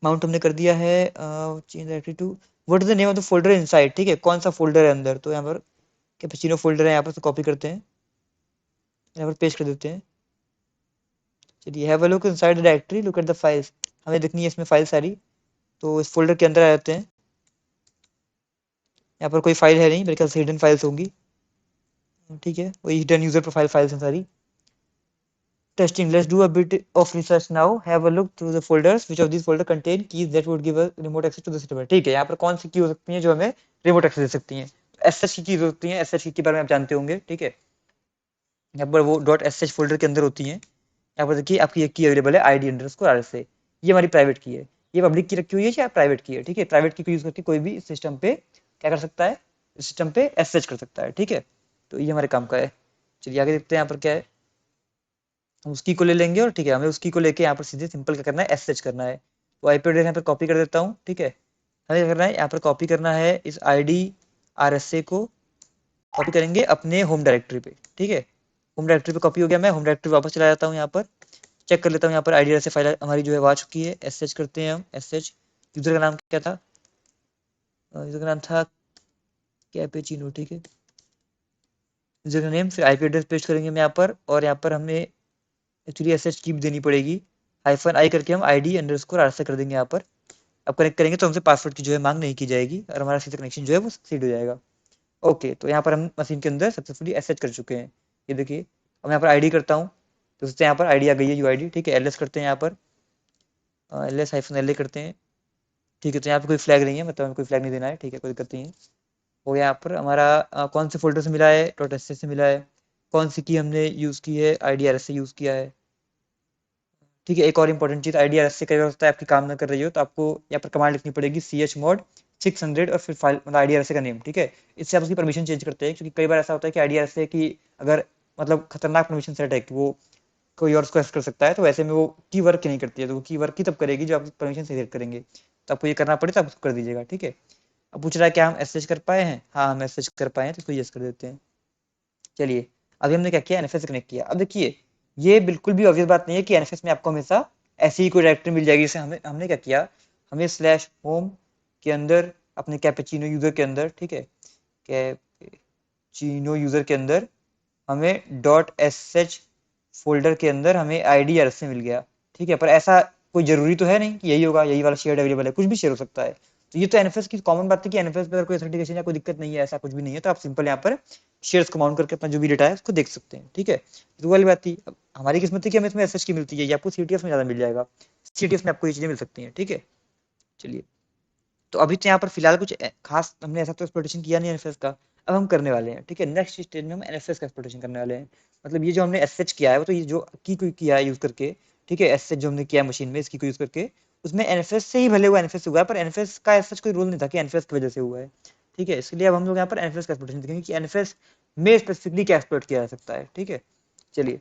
माउंट हमने कर दिया है, change directory to, what is the name of the folder inside, ठीक है, कौन सा फोल्डर है अंदर। तो यहाँ पर कैपेचिनो फोल्डर है, यहाँ पर कॉपी करते हैं, यहाँ पर पेस्ट कर देते हैं। चलिए, have a look inside the directory, look at the files, हमें देखनी है इसमें फाइल सारी। तो इस फोल्डर के अंदर आ जाते हैं। यहाँ पर कोई फाइल है नहीं, मेरे ख्याल से हिडन फाइल्स होंगी, ठीक है, वही हिडन यूजर प्रोफाइल फाइल्स हैं सारी। Testing, let's do a bit of research now, have a look through the folders, which of these folder contain keys that would give us remote access to the system, ठीक है। यहाँ पर कौन सी की हो सकती हैं जो हमें रिमोट एक्सेस दे सकती हैं। एसएच की कीज होती हैं, एसएच की के बारे में आप जानते होंगे, ठीक है। यहाँ पर वो डॉट एसएच फोल्डर के अंदर होती हैं। यहाँ पर देखिए आपकी एक की अवेलेबल है आईडी अंडरस्कोर आर से, ये हमारी प्राइवेट की है। ये पब्लिक की रखी हुई है या प्राइवेट की है, ठीक है। प्राइवेट की को यूज करके कोई भी सिस्टम पे क्या कर सकता है, सिस्टम पे एसएच कर सकता है, ठीक है। तो ये हमारे काम का है। चलिए आगे देखते हैं यहाँ पर क्या है। हम उसकी को ले लेंगे और ठीक है, हमें उसकी को लेके यहाँ पर सीधे सिंपल क्या करना है, एसएच करना है। तो आईपी एड्रेस यहाँ पर कॉपी कर देता हूँ, ठीक है। हमें क्या करना है, यहाँ पर कॉपी करना है इस आईडी आरएसए को, कॉपी करेंगे अपने होम डायरेक्टरी पे, ठीक है। होम डायरेक्टरी पे कॉपी हो गया, मैं होम डायरेक्टरी वापस चला जाता हूँ। यहाँ पर चेक कर लेता हूँ, यहाँ पर आईडी से फाइल हमारी जो है वो आ चुकी है। एसएच करते हैं हम, एसएच, यूजर का नाम क्या था, यूजर का नाम था कैपेचिनो, ठीक है, यूजर का नेम। फिर आईपी एड्रेस पेस्ट करेंगे हम यहाँ पर, और यहाँ पर हमें एक्चुअली एसएच की भी देनी पड़ेगी, हाइफन आई करके हम आईडी अंडरस्कोर आर से कर देंगे यहाँ पर। अब कनेक्ट करेंगे तो हमसे पासवर्ड की जो है मांग नहीं की जाएगी, और हमारा सीधा कनेक्शन जो है वो सक्सीड हो जाएगा। ओके, तो यहाँ पर हम मशीन के अंदर सक्सेसफुली एसएच कर चुके हैं, ये देखिए। अब यहाँ पर आईडी करता हूँ, तो उससे यहाँ पर आईडी आ गई है, यूआईडी, ठीक है। एलएस करते हैं यहाँ पर, एलएस हाइफन एल करते हैं, ठीक है। तो यहाँ पे कोई फ्लैग नहीं है, मतलब हमें कोई फ्लैग नहीं देना है, ठीक है, कोई दिक्कत नहीं है। हो गया। यहाँ पर हमारा कौन से फोल्डर से मिला है, डॉट एस से मिला है, कौन सी की हमने यूज़ की है, आई डी से यूज़ किया है, ठीक है। एक और इंपॉर्टेंट चीज़, आई डी से कई बार होता है आपकी काम ना कर रही हो, तो आपको यहाँ पर कमांड लिखनी पड़ेगी chmod 600 और फिर फाइल मतलब आई डी का नेम, ठीक है। इससे आप उसकी परमिशन चेंज करते हैं, क्योंकि कई बार ऐसा होता है कि आई डी की अगर मतलब खतरनाक परमिशन सेट है कि वो कोई और उसको एक्सेस कर सकता है, तो वैसे में वो की वर्क नहीं करती है। तो वो की वर्क ही तब करेगी जो आप परमिशन से सेट करेंगे। तो आपको ये करना पड़े तो आप उसको कर दीजिएगा, ठीक है। अब पूछ रहा है क्या हम एसएच कर पाए हैं, हाँ हम एसएच कर पाए हैं, तो इसको यस कर देते हैं। चलिए, अभी हमने क्या किया, एनएफएस से कनेक्ट किया। अब देखिए, ये बिल्कुल भी ऑब्वियस बात नहीं है कि एनएफएस में आपको हमेशा ऐसी ही कोई डायरेक्टरी मिल जाएगी। जैसे हमें हमने क्या किया, हमें स्लैश होम के अंदर, अपने कैपेचिनो यूजर के अंदर, ठीक है, कैपेचिनो यूजर के अंदर हमें डॉट एस फोल्डर के अंदर हमें आईडी आर से मिल गया, ठीक है। पर ऐसा कोई जरूरी तो है नहीं कि यही होगा, यही वाला शेयर अवेलेबल है, कुछ भी शेयर हो सकता है। तो ये तो एनएफएस की कॉमन बात है कि एनएफएस पे अगर कोई सर्टिफिकेशन या कोई दिक्कत नहीं है, ऐसा कुछ भी नहीं है, तो आप सिंपल यहाँ पर शेयर्स को माउंट करके अपना जो भी डेटा है उसको देख सकते हैं, ठीक है। तो वाली बात थी। अब हमारी किस्मत है कि हमें इसमें एसएच की मिलती है, या आपको सीटीएस में ज्यादा मिल जाएगा, सीटीएस में आपको ये चीजें मिल सकती हैं, ठीक है। चलिए, तो अभी तो यहाँ पर फिलहाल कुछ खास हमने ऐसा तो एक्सप्लोरेशन किया नहीं एनएफएस का, अब हम करने वाले हैं, ठीक है। नेक्स्ट स्टेज में हम एनएफएस का एक्सप्लोरेशन करने वाले हैं। मतलब ये जो हमने एसएच किया है वो तो ये जो की को किया है यूज करके, ठीक है, एसएच जो हमने किया है मशीन में इसकी को यूज करके, उसमें एनएफएस से ही भले हुआ एनएफएस हुआ है, पर एनएफएस का एसएच कोई रोल नहीं था कि एनएफएस की वजह से हुआ है, ठीक है। इसलिए अब हम लोग यहाँ पर एनएफएस का एक्सप्लोरेशन देखेंगे कि एनएफएस में स्पेसिफिकली क्या एक्सप्लोर किया जा सकता है, ठीक है। चलिए,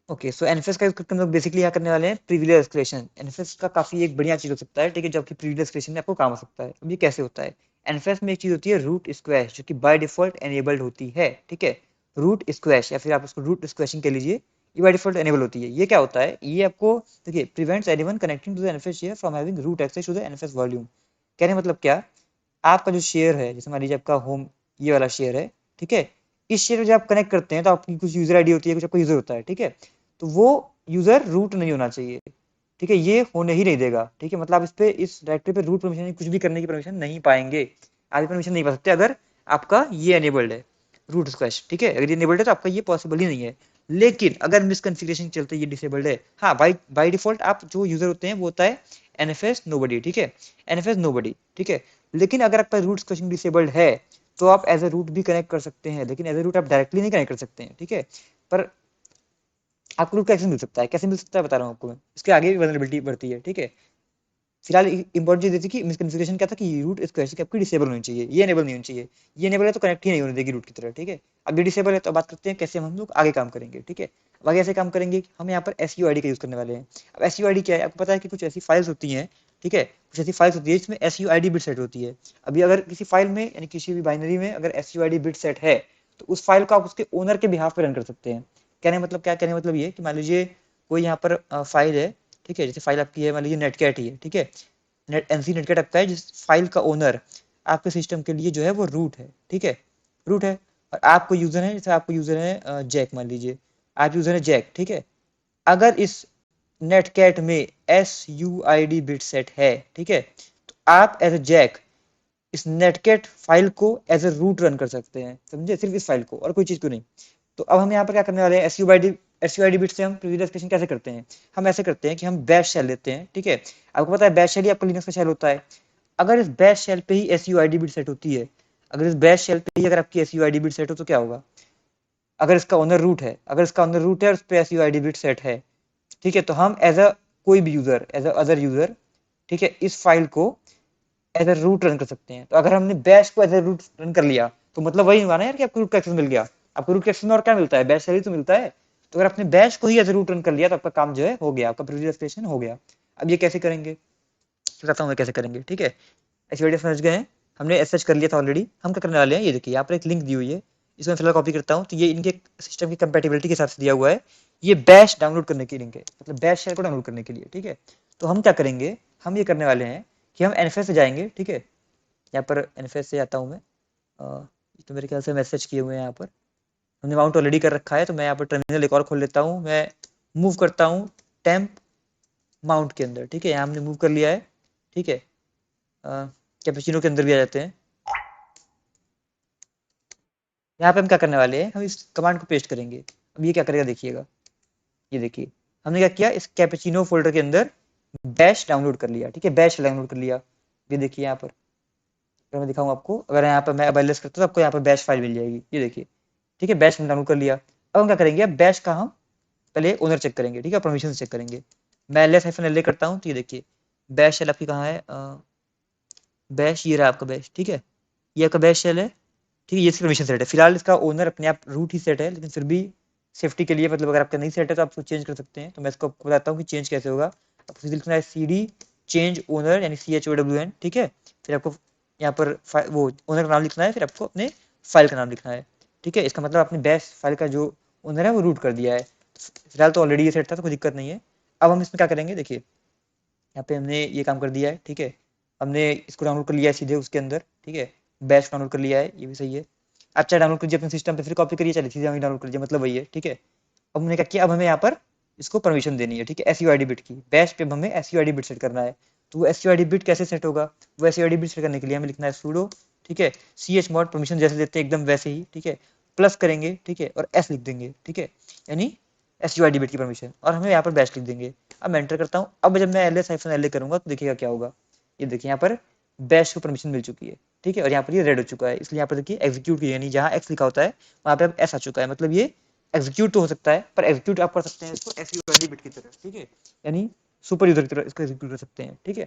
ओके, सो एनएफएस का यूज करके हम लोग बेसिकली क्या करने वाले हैं, प्रिविलेज एस्केलेशन। एनएफएस का काफी एक बढ़िया चीज हो सकता है, ठीक है, जो आपकी प्रिविलेज एस्केलेशन में आपको काम आ सकता है। अब ये कैसे होता है, एनएफएस में एक चीज होती है रूट स्क्वैश, जो कि बाय डिफॉल्ट एनेबल्ड होती है, ठीक है। रूट स्क्वैश या फिर आप उसको रूट स्क्वैशिंग कह लीजिए, ये बाय डिफॉल्ट एनेबल होती है। ये क्या होता है, ये आपको देखिए prevents anyone connecting to the NFS share from having root access to the NFS volume. कहने मतलब क्या, आपका जो शेयर है, जैसे मान लीजिए आपका होम ये वाला शेयर है, ठीक है, इस शेयर में जब आप कनेक्ट करते हैं तो आपकी कुछ यूजर आईडी होती है, कुछ आपका यूजर होता है, ठीक है। तो वो यूजर रूट नहीं होना चाहिए, ठीक है, ये होने ही नहीं देगा, ठीक है। मतलब आप इस पे इस डायरेक्टरी पे रूट परमिशन कुछ भी करने की परमिशन नहीं पाएंगे, आप परमिशन नहीं पा सकते अगर आपका ये एनेबल्ड है, रूट स्क्वैश, ठीक है। अगर ये एनेबल्ड है तो आपका ये पॉसिबल ही नहीं है। लेकिन अगर मिसकॉन्फ़िगरेशन चलते ये डिसेबल्ड है, हाँ, बाय डिफॉल्ट आप जो यूजर होते हैं वो होता है एनएफएस नोबडी, ठीक है, एनएफएस नोबडी, ठीक है। लेकिन अगर आपका रूट स्क्वैशिंग डिसेबल्ड है तो आप एज ए रूट भी कनेक्ट कर सकते हैं, लेकिन एज ए रूट आप डायरेक्टली नहीं कनेक्ट कर सकते हैं, ठीक है। पर आपको रूट का एक्सेस मिल सकता है, कैसे मिल सकता है बता रहा हूँ आपको मैं, इसके आगे भी वल्नरेबिलिटी बढ़ती है, ठीक है। फिलहाल इंपॉर्टेंट चीज थी कि मिसकॉन्फ़िगरेशन क्या था कि रूट स्क्वैश की आपकी डिसेबल होनी चाहिए, ये एनेबल नहीं होनी चाहिए। ये एनेबल है तो कनेक्ट ही नहीं होने देगी रूट की तरह, ठीक है। अब ये डिसेबल है तो बात करते हैं कैसे हम लोग आगे काम करेंगे, ठीक है। अब आगे ऐसे काम करेंगे, हम यहाँ पर एसयूआईडी का यूज करने वाले हैं। अब एसयूआईडी क्या है, आपको पता है कि कुछ ऐसी फाइल्स होती हैं, ठीक है, कुछ ऐसी फाइल्स होती है जिसमें एसयूआईडी बिट सेट होती है। अभी अगर किसी फाइल में यानी किसी भी बाइनरी में अगर एसयूआईडी बिट सेट है तो उस फाइल को आप उसके ओनर के बिहाफ पे रन कर सकते हैं। कहने मतलब क्या, कहने मतलब ये कि मान लीजिए कोई यहाँ पर फाइल है, ठीक है, जैसे फाइल आपकी है मान लीजिए नेटकैट ही है, ठीक है, नेट एनसी नेटकैट आपका है, जिस फाइल का ओनर आपके सिस्टम के लिए जो है वो रूट है, ठीक है, रूट है। और आपको यूजर है, जैसे आपको यूजर है जैक, मान लीजिए आप यूजर है जैक, ठीक है। अगर इस नेटकैट में S U I D bit set है, ठीक है, तो आप एज ए जैक इस नेटकैट फाइल को एज ए रूट रन कर सकते हैं, समझे, सिर्फ इस फाइल को और कोई चीज को नहीं। तो अब हम यहाँ पर क्या करने वाले हैं, एसयूआईडी बिट से हम प्रिविलेज एस्केलेशन कैसे करते हैं, हम ऐसे करते हैं कि हम बैश शेल लेते हैं, ठीक है। आपको पता है बैश शेल ही आपका लिनक्स का शेल होता है। अगर इस बैश शेल पे ही एसयूआईडी बिट सेट होती है, अगर इस बैश शेल पे ही अगर आपकी एसयूआईडी बिट सेट हो तो क्या होगा, अगर इसका ओनर रूट है, अगर इसका ओनर रूट है और उस पे एसयूआईडी बिट सेट है, ठीक है, तो हम एज अ कोई भी user, as a other user, ठीक है, इस फाइल को एज अ रूट रन कर सकते हैं। तो अगर हमने बैश को एज अ रूट रन कर लिया तो मतलब वही हुआ ना यार कि आपको रूट का एक्सेस मिल गया। आपको रूट का एक्सेस में और क्या मिलता है, बैश शेल तो मिलता है। तो अगर आपने बैश को ही एज अ रूट रन कर लिया तो आपका काम जो है हो गया, आपका प्रिविलेज एस्केलेशन हो गया। अब ये कैसे करेंगे, बताता हूँ मैं कैसे करेंगे, ठीक है। एसयूआईडी समझ गए हैं, हमने एसएच कर लिया था ऑलरेडी। हम क्या करने वाले हैं, ये देखिए यहाँ पर एक लिंक दी हुई है, इसमें फिलहाल कॉपी करता हूँ, तो ये इनके सिस्टम की कंपेटिबिलिटी के हिसाब से दिया हुआ है। ये बैश डाउनलोड करने की लिंक है, मतलब बैश शेल को डाउनलोड करने के लिए, ठीक है। तो हम क्या करेंगे, हम ये करने वाले हैं कि हम एनएफएस से जाएंगे, ठीक है, यहाँ पर एनएफएस से आता हूँ मैं। तो मेरे ख्याल से मैसेज किए हुए हैं यहाँ पर, हमने माउंट ऑलरेडी कर रखा है। तो मैं यहाँ पर टर्मिनल एक और खोल लेता हूँ, मैं मूव करता हूँ टेम्प माउंट के अंदर, ठीक है, यहाँ हमने मूव कर लिया है, ठीक है। कैपेचिनो के अंदर भी आ जाते हैं। यहाँ पे हम क्या करने वाले हैं, हम इस कमांड को पेस्ट करेंगे। अब ये क्या करेगा देखिएगा, ये देखिए हमने क्या किया, इस कैपेचिनो फोल्डर के अंदर बैश डाउनलोड कर लिया, ठीक है, बैश डाउनलोड कर लिया। ये देखिए यहाँ पर अगर मैं दिखाऊँ आपको, अगर यहाँ पर मैं अब एलएस करता हूँ तो आपको यहाँ पर बैश फाइल मिल जाएगी, ये देखिए, ठीक है, बैश डाउनलोड कर लिया। अब हम क्या करेंगे, बैश का हम पहले ओनर चेक करेंगे, ठीक है, परमिशन चेक करेंगे। मैं एलएस हाइफन एल करता हूँ, तो ये देखिए बैश शेल आपकी कहाँ है, बैश ये रहा आपका बैश, ठीक है, ये आपका बैश शेल है, ठीक है, ये इसकी परमिशन सेट है। फिलहाल इसका ओनर अपने आप रूट ही सेट है, लेकिन फिर भी सेफ्टी के लिए, मतलब अगर आपका नहीं सेट है तो आप उसको चेंज कर सकते हैं। तो मैं इसको आपको बताता हूँ कि चेंज कैसे होगा। आपको सीधे लिखना है CD चेंज ओनर यानी CHOWN, ठीक है। फिर आपको यहाँ पर वो ओनर का नाम लिखना है, फिर आपको अपने फाइल का नाम लिखना है, ठीक है। इसका मतलब आपने बैश फाइल का जो ओनर है वो रूट कर दिया है। फिलहाल तो ऑलरेडी ये सेट था तो कोई दिक्कत नहीं है। अब हम इसमें क्या करेंगे देखिए, यहाँ पे हमने ये काम कर दिया है, ठीक है। हमने इसको डाउनलोड कर लिया है सीधे उसके अंदर, ठीक है। बैश डाउनलोड कर लिया है, ये भी सही है। आप चाहे डाउनलोड कीजिए अपने सिस्टम पे, फिर कॉपी करिए, चलिए सीधे वहीं डाउनलोड करिए, मतलब वही है, ठीक है। अब हमने क्या किया, अब हमें यहाँ पर इसको परमिशन देनी है, ठीक है, एसयूआईडी बिट की। बैश पे अब हमें एसयूआईडी बिट सेट करना है। तो वो एसयूआईडी बिट कैसे सेट होगा, वो एसयूआईडी बिट सेट करने के लिए हमें लिखना है sudo, ठीक है, ch mod परमिशन जैसे देते हैं एकदम वैसे ही, ठीक है, प्लस करेंगे, ठीक है, और एस लिख देंगे, ठीक है, यानी एसयूआईडी बिट की परमिशन, और हमें यहाँ पर बैश लिख देंगे। अब मैं एंटर करता हूँ। अब जब मैं ls-la करूंगा तो देखिएगा क्या होगा। ये देखिए यहाँ पर बैश को परमिशन मिल चुकी है, ठीक है, और यहाँ पर ये रेड हो चुका है, इसलिए यहाँ पर देखिए एग्जीक्यूट की, यानी जहाँ एक्स लिखा होता है वहाँ पे अब एस आ चुका है, मतलब ये एग्जीक्यूट तो हो सकता है, पर एग्जीक्यूट आप कर सकते हैं इसको एसयूआईडी बिट की तरह, ठीक है, यानी सुपर यूजर की तरह इसको एग्जीक्यूट कर सकते हैं, ठीक है,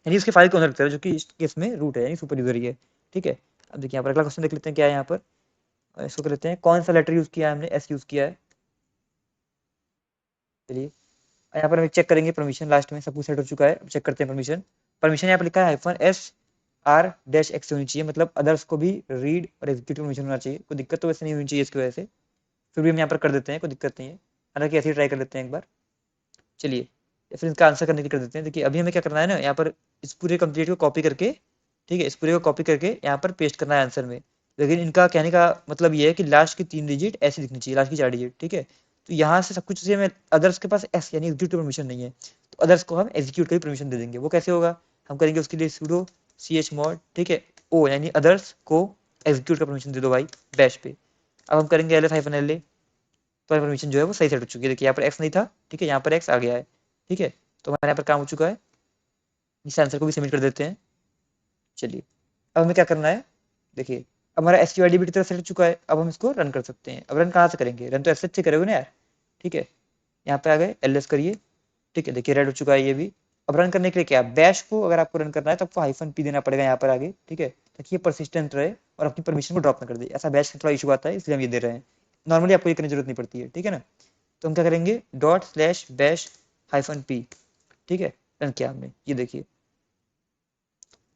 यानी उसके फाइल को ओनर की तरह, जो कि इस केस में रूट है, यानी सुपर यूजर ही है, ठीक है। अब देखिए यहाँ पर अगला क्वेश्चन देख लेते हैं क्या है यहाँ पर। इसको कर लेते हैं, कौन सा लेटर यूज किया है हमने, एस यूज किया है। चलिए यहाँ पर हम चेक करेंगे परमिशन, लास्ट में सब कुछ सेट हो चुका है। अब चेक करते हैं परमिशन। परमिशन यहाँ पर लिखा है -r-x होनी चाहिए, मतलब अदर्स को भी रीड और एग्जीक्यूट परमिशन होना चाहिए। कोई दिक्कत तो वैसे नहीं होनी चाहिए इसकी वजह से, फिर भी हम यहाँ पर कर देते हैं, कोई दिक्कत नहीं है। हालांकि ऐसे ही ट्राई कर लेते हैं एक बार। चलिए फिर इसका आंसर करने की कर देते हैं। देखिए अभी हमें क्या करना है ना, यहाँ पर इस पूरे कंप्लीट को कॉपी करके, ठीक है, इस पूरे को कॉपी करके यहाँ पर पेस्ट करना है आंसर में। लेकिन इनका कहने का मतलब ये है कि लास्ट की 3 डिजिट ऐसी दिखनी चाहिए, लास्ट की 4 डिजिट, ठीक है। तो यहाँ से सब कुछ से हमें अदर्स के पास एस यानी एग्जीक्यूट की परमिशन नहीं है, तो अदर्स को हम एग्जीक्यूट की परमिशन दे देंगे। वो कैसे होगा, हम करेंगे उसके लिए sudo chmod, ठीक है, ओ यानी अदर्स को एग्जीक्यूट का परमिशन दे दो भाई बैश पे। अब हम करेंगे ls-la, तो परमिशन जो है वो सही सेट हो चुकी है। देखिए यहाँ पर एक्स नहीं था, ठीक है, यहाँ पर एक्स आ गया है, ठीक है। तो हमारे यहाँ पर काम हो चुका है, इस आंसर को भी सबमिट कर देते हैं। चलिए अब हमें क्या करना है, देखिए अब हमारा एसयूआईडी भी की तरफ सेट हो चुका है। अब हम इसको रन कर सकते हैं। अब रन कहाँ से करेंगे, रन तो एफ से करोगे ना यार, ठीक है। यहाँ पे आ गए, एलएस करिए, ठीक है, देखिए रेड हो चुका है ये भी। अब रन करने के लिए क्या, बैश को अगर आपको रन करना है तो आपको -p देना पड़ेगा यहाँ पर आगे, ठीक है, ताकि ये परसिस्टेंट रहे और अपनी परमिशन को ड्रॉप ना कर दे। ऐसा बैश में थोड़ा इशू आता है, इसलिए हम ये दे रहे हैं। नॉर्मली आपको ये करने की जरूरत नहीं पड़ती है, ठीक है ना। तो हम क्या करेंगे, ./bash-p, ठीक है, रन किया हमने। ये देखिए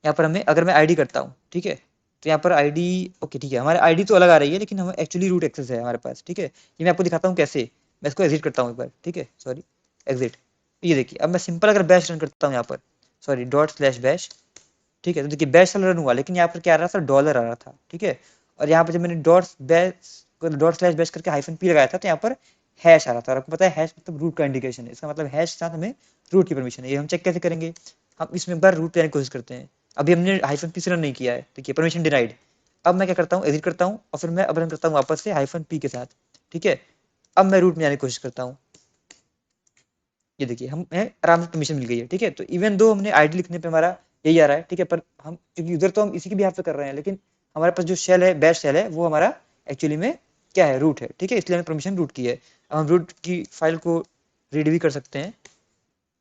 यहाँ पर हमें, अगर मैं आईडी करता हूँ, ठीक है, तो यहाँ पर आईडी, ओके ठीक है, हमारे आईडी तो अलग आ रही है, लेकिन हम एक्चुअली रूट एक्सेस है हमारे पास, ठीक है। ये मैं आपको दिखाता हूँ कैसे। मैं इसको एग्जिट करता हूँ एक बार, ठीक है, सॉरी, एग्जिट। ये देखिए अब मैं सिंपल अगर बैश रन करता हूँ यहाँ पर, सॉरी ./bash, ठीक है, तो देखिए बैश रन हुआ, लेकिन यहाँ पर क्या आ रहा था, डॉलर आ रहा था, ठीक है। और यहाँ पर जब मैंने ./bash करके -p लगाया था, तो यहाँ पर हैश आ रहा था। और आपको पता है हैश मतलब रूट का इंडिकेशन है, इसका मतलब हैश के साथ हमें रूट की परमिशन है। ये हम चेक कैसे करेंगे, हम इसमें एक बार रूट पे आने की कोशिश करते हैं। अभी हमने -p से रन नहीं किया है, देखिए परमिशन डिनाइड। अब मैं क्या करता हूँ, एग्जिट करता हूँ और फिर मैं अब रन करता हूँ वापस से -p के साथ, ठीक है। अब मैं रूट में जाने की कोशिश करता हूँ। ये देखिए हमें आराम से परमिशन मिल गई है, ठीक है। तो इवन दो हमने आईडी लिखने पे हमारा यही आ रहा है, ठीक है, पर हम क्योंकि उधर तो हम इसी के बिहाफ पे कर रहे हैं, लेकिन हमारे पास जो शेल है, बैश शेल है, वो हमारा एक्चुअली में क्या है, रूट है, ठीक है, इसलिए हमें परमिशन रूट की है। अब हम रूट की फाइल को रीड भी कर सकते हैं।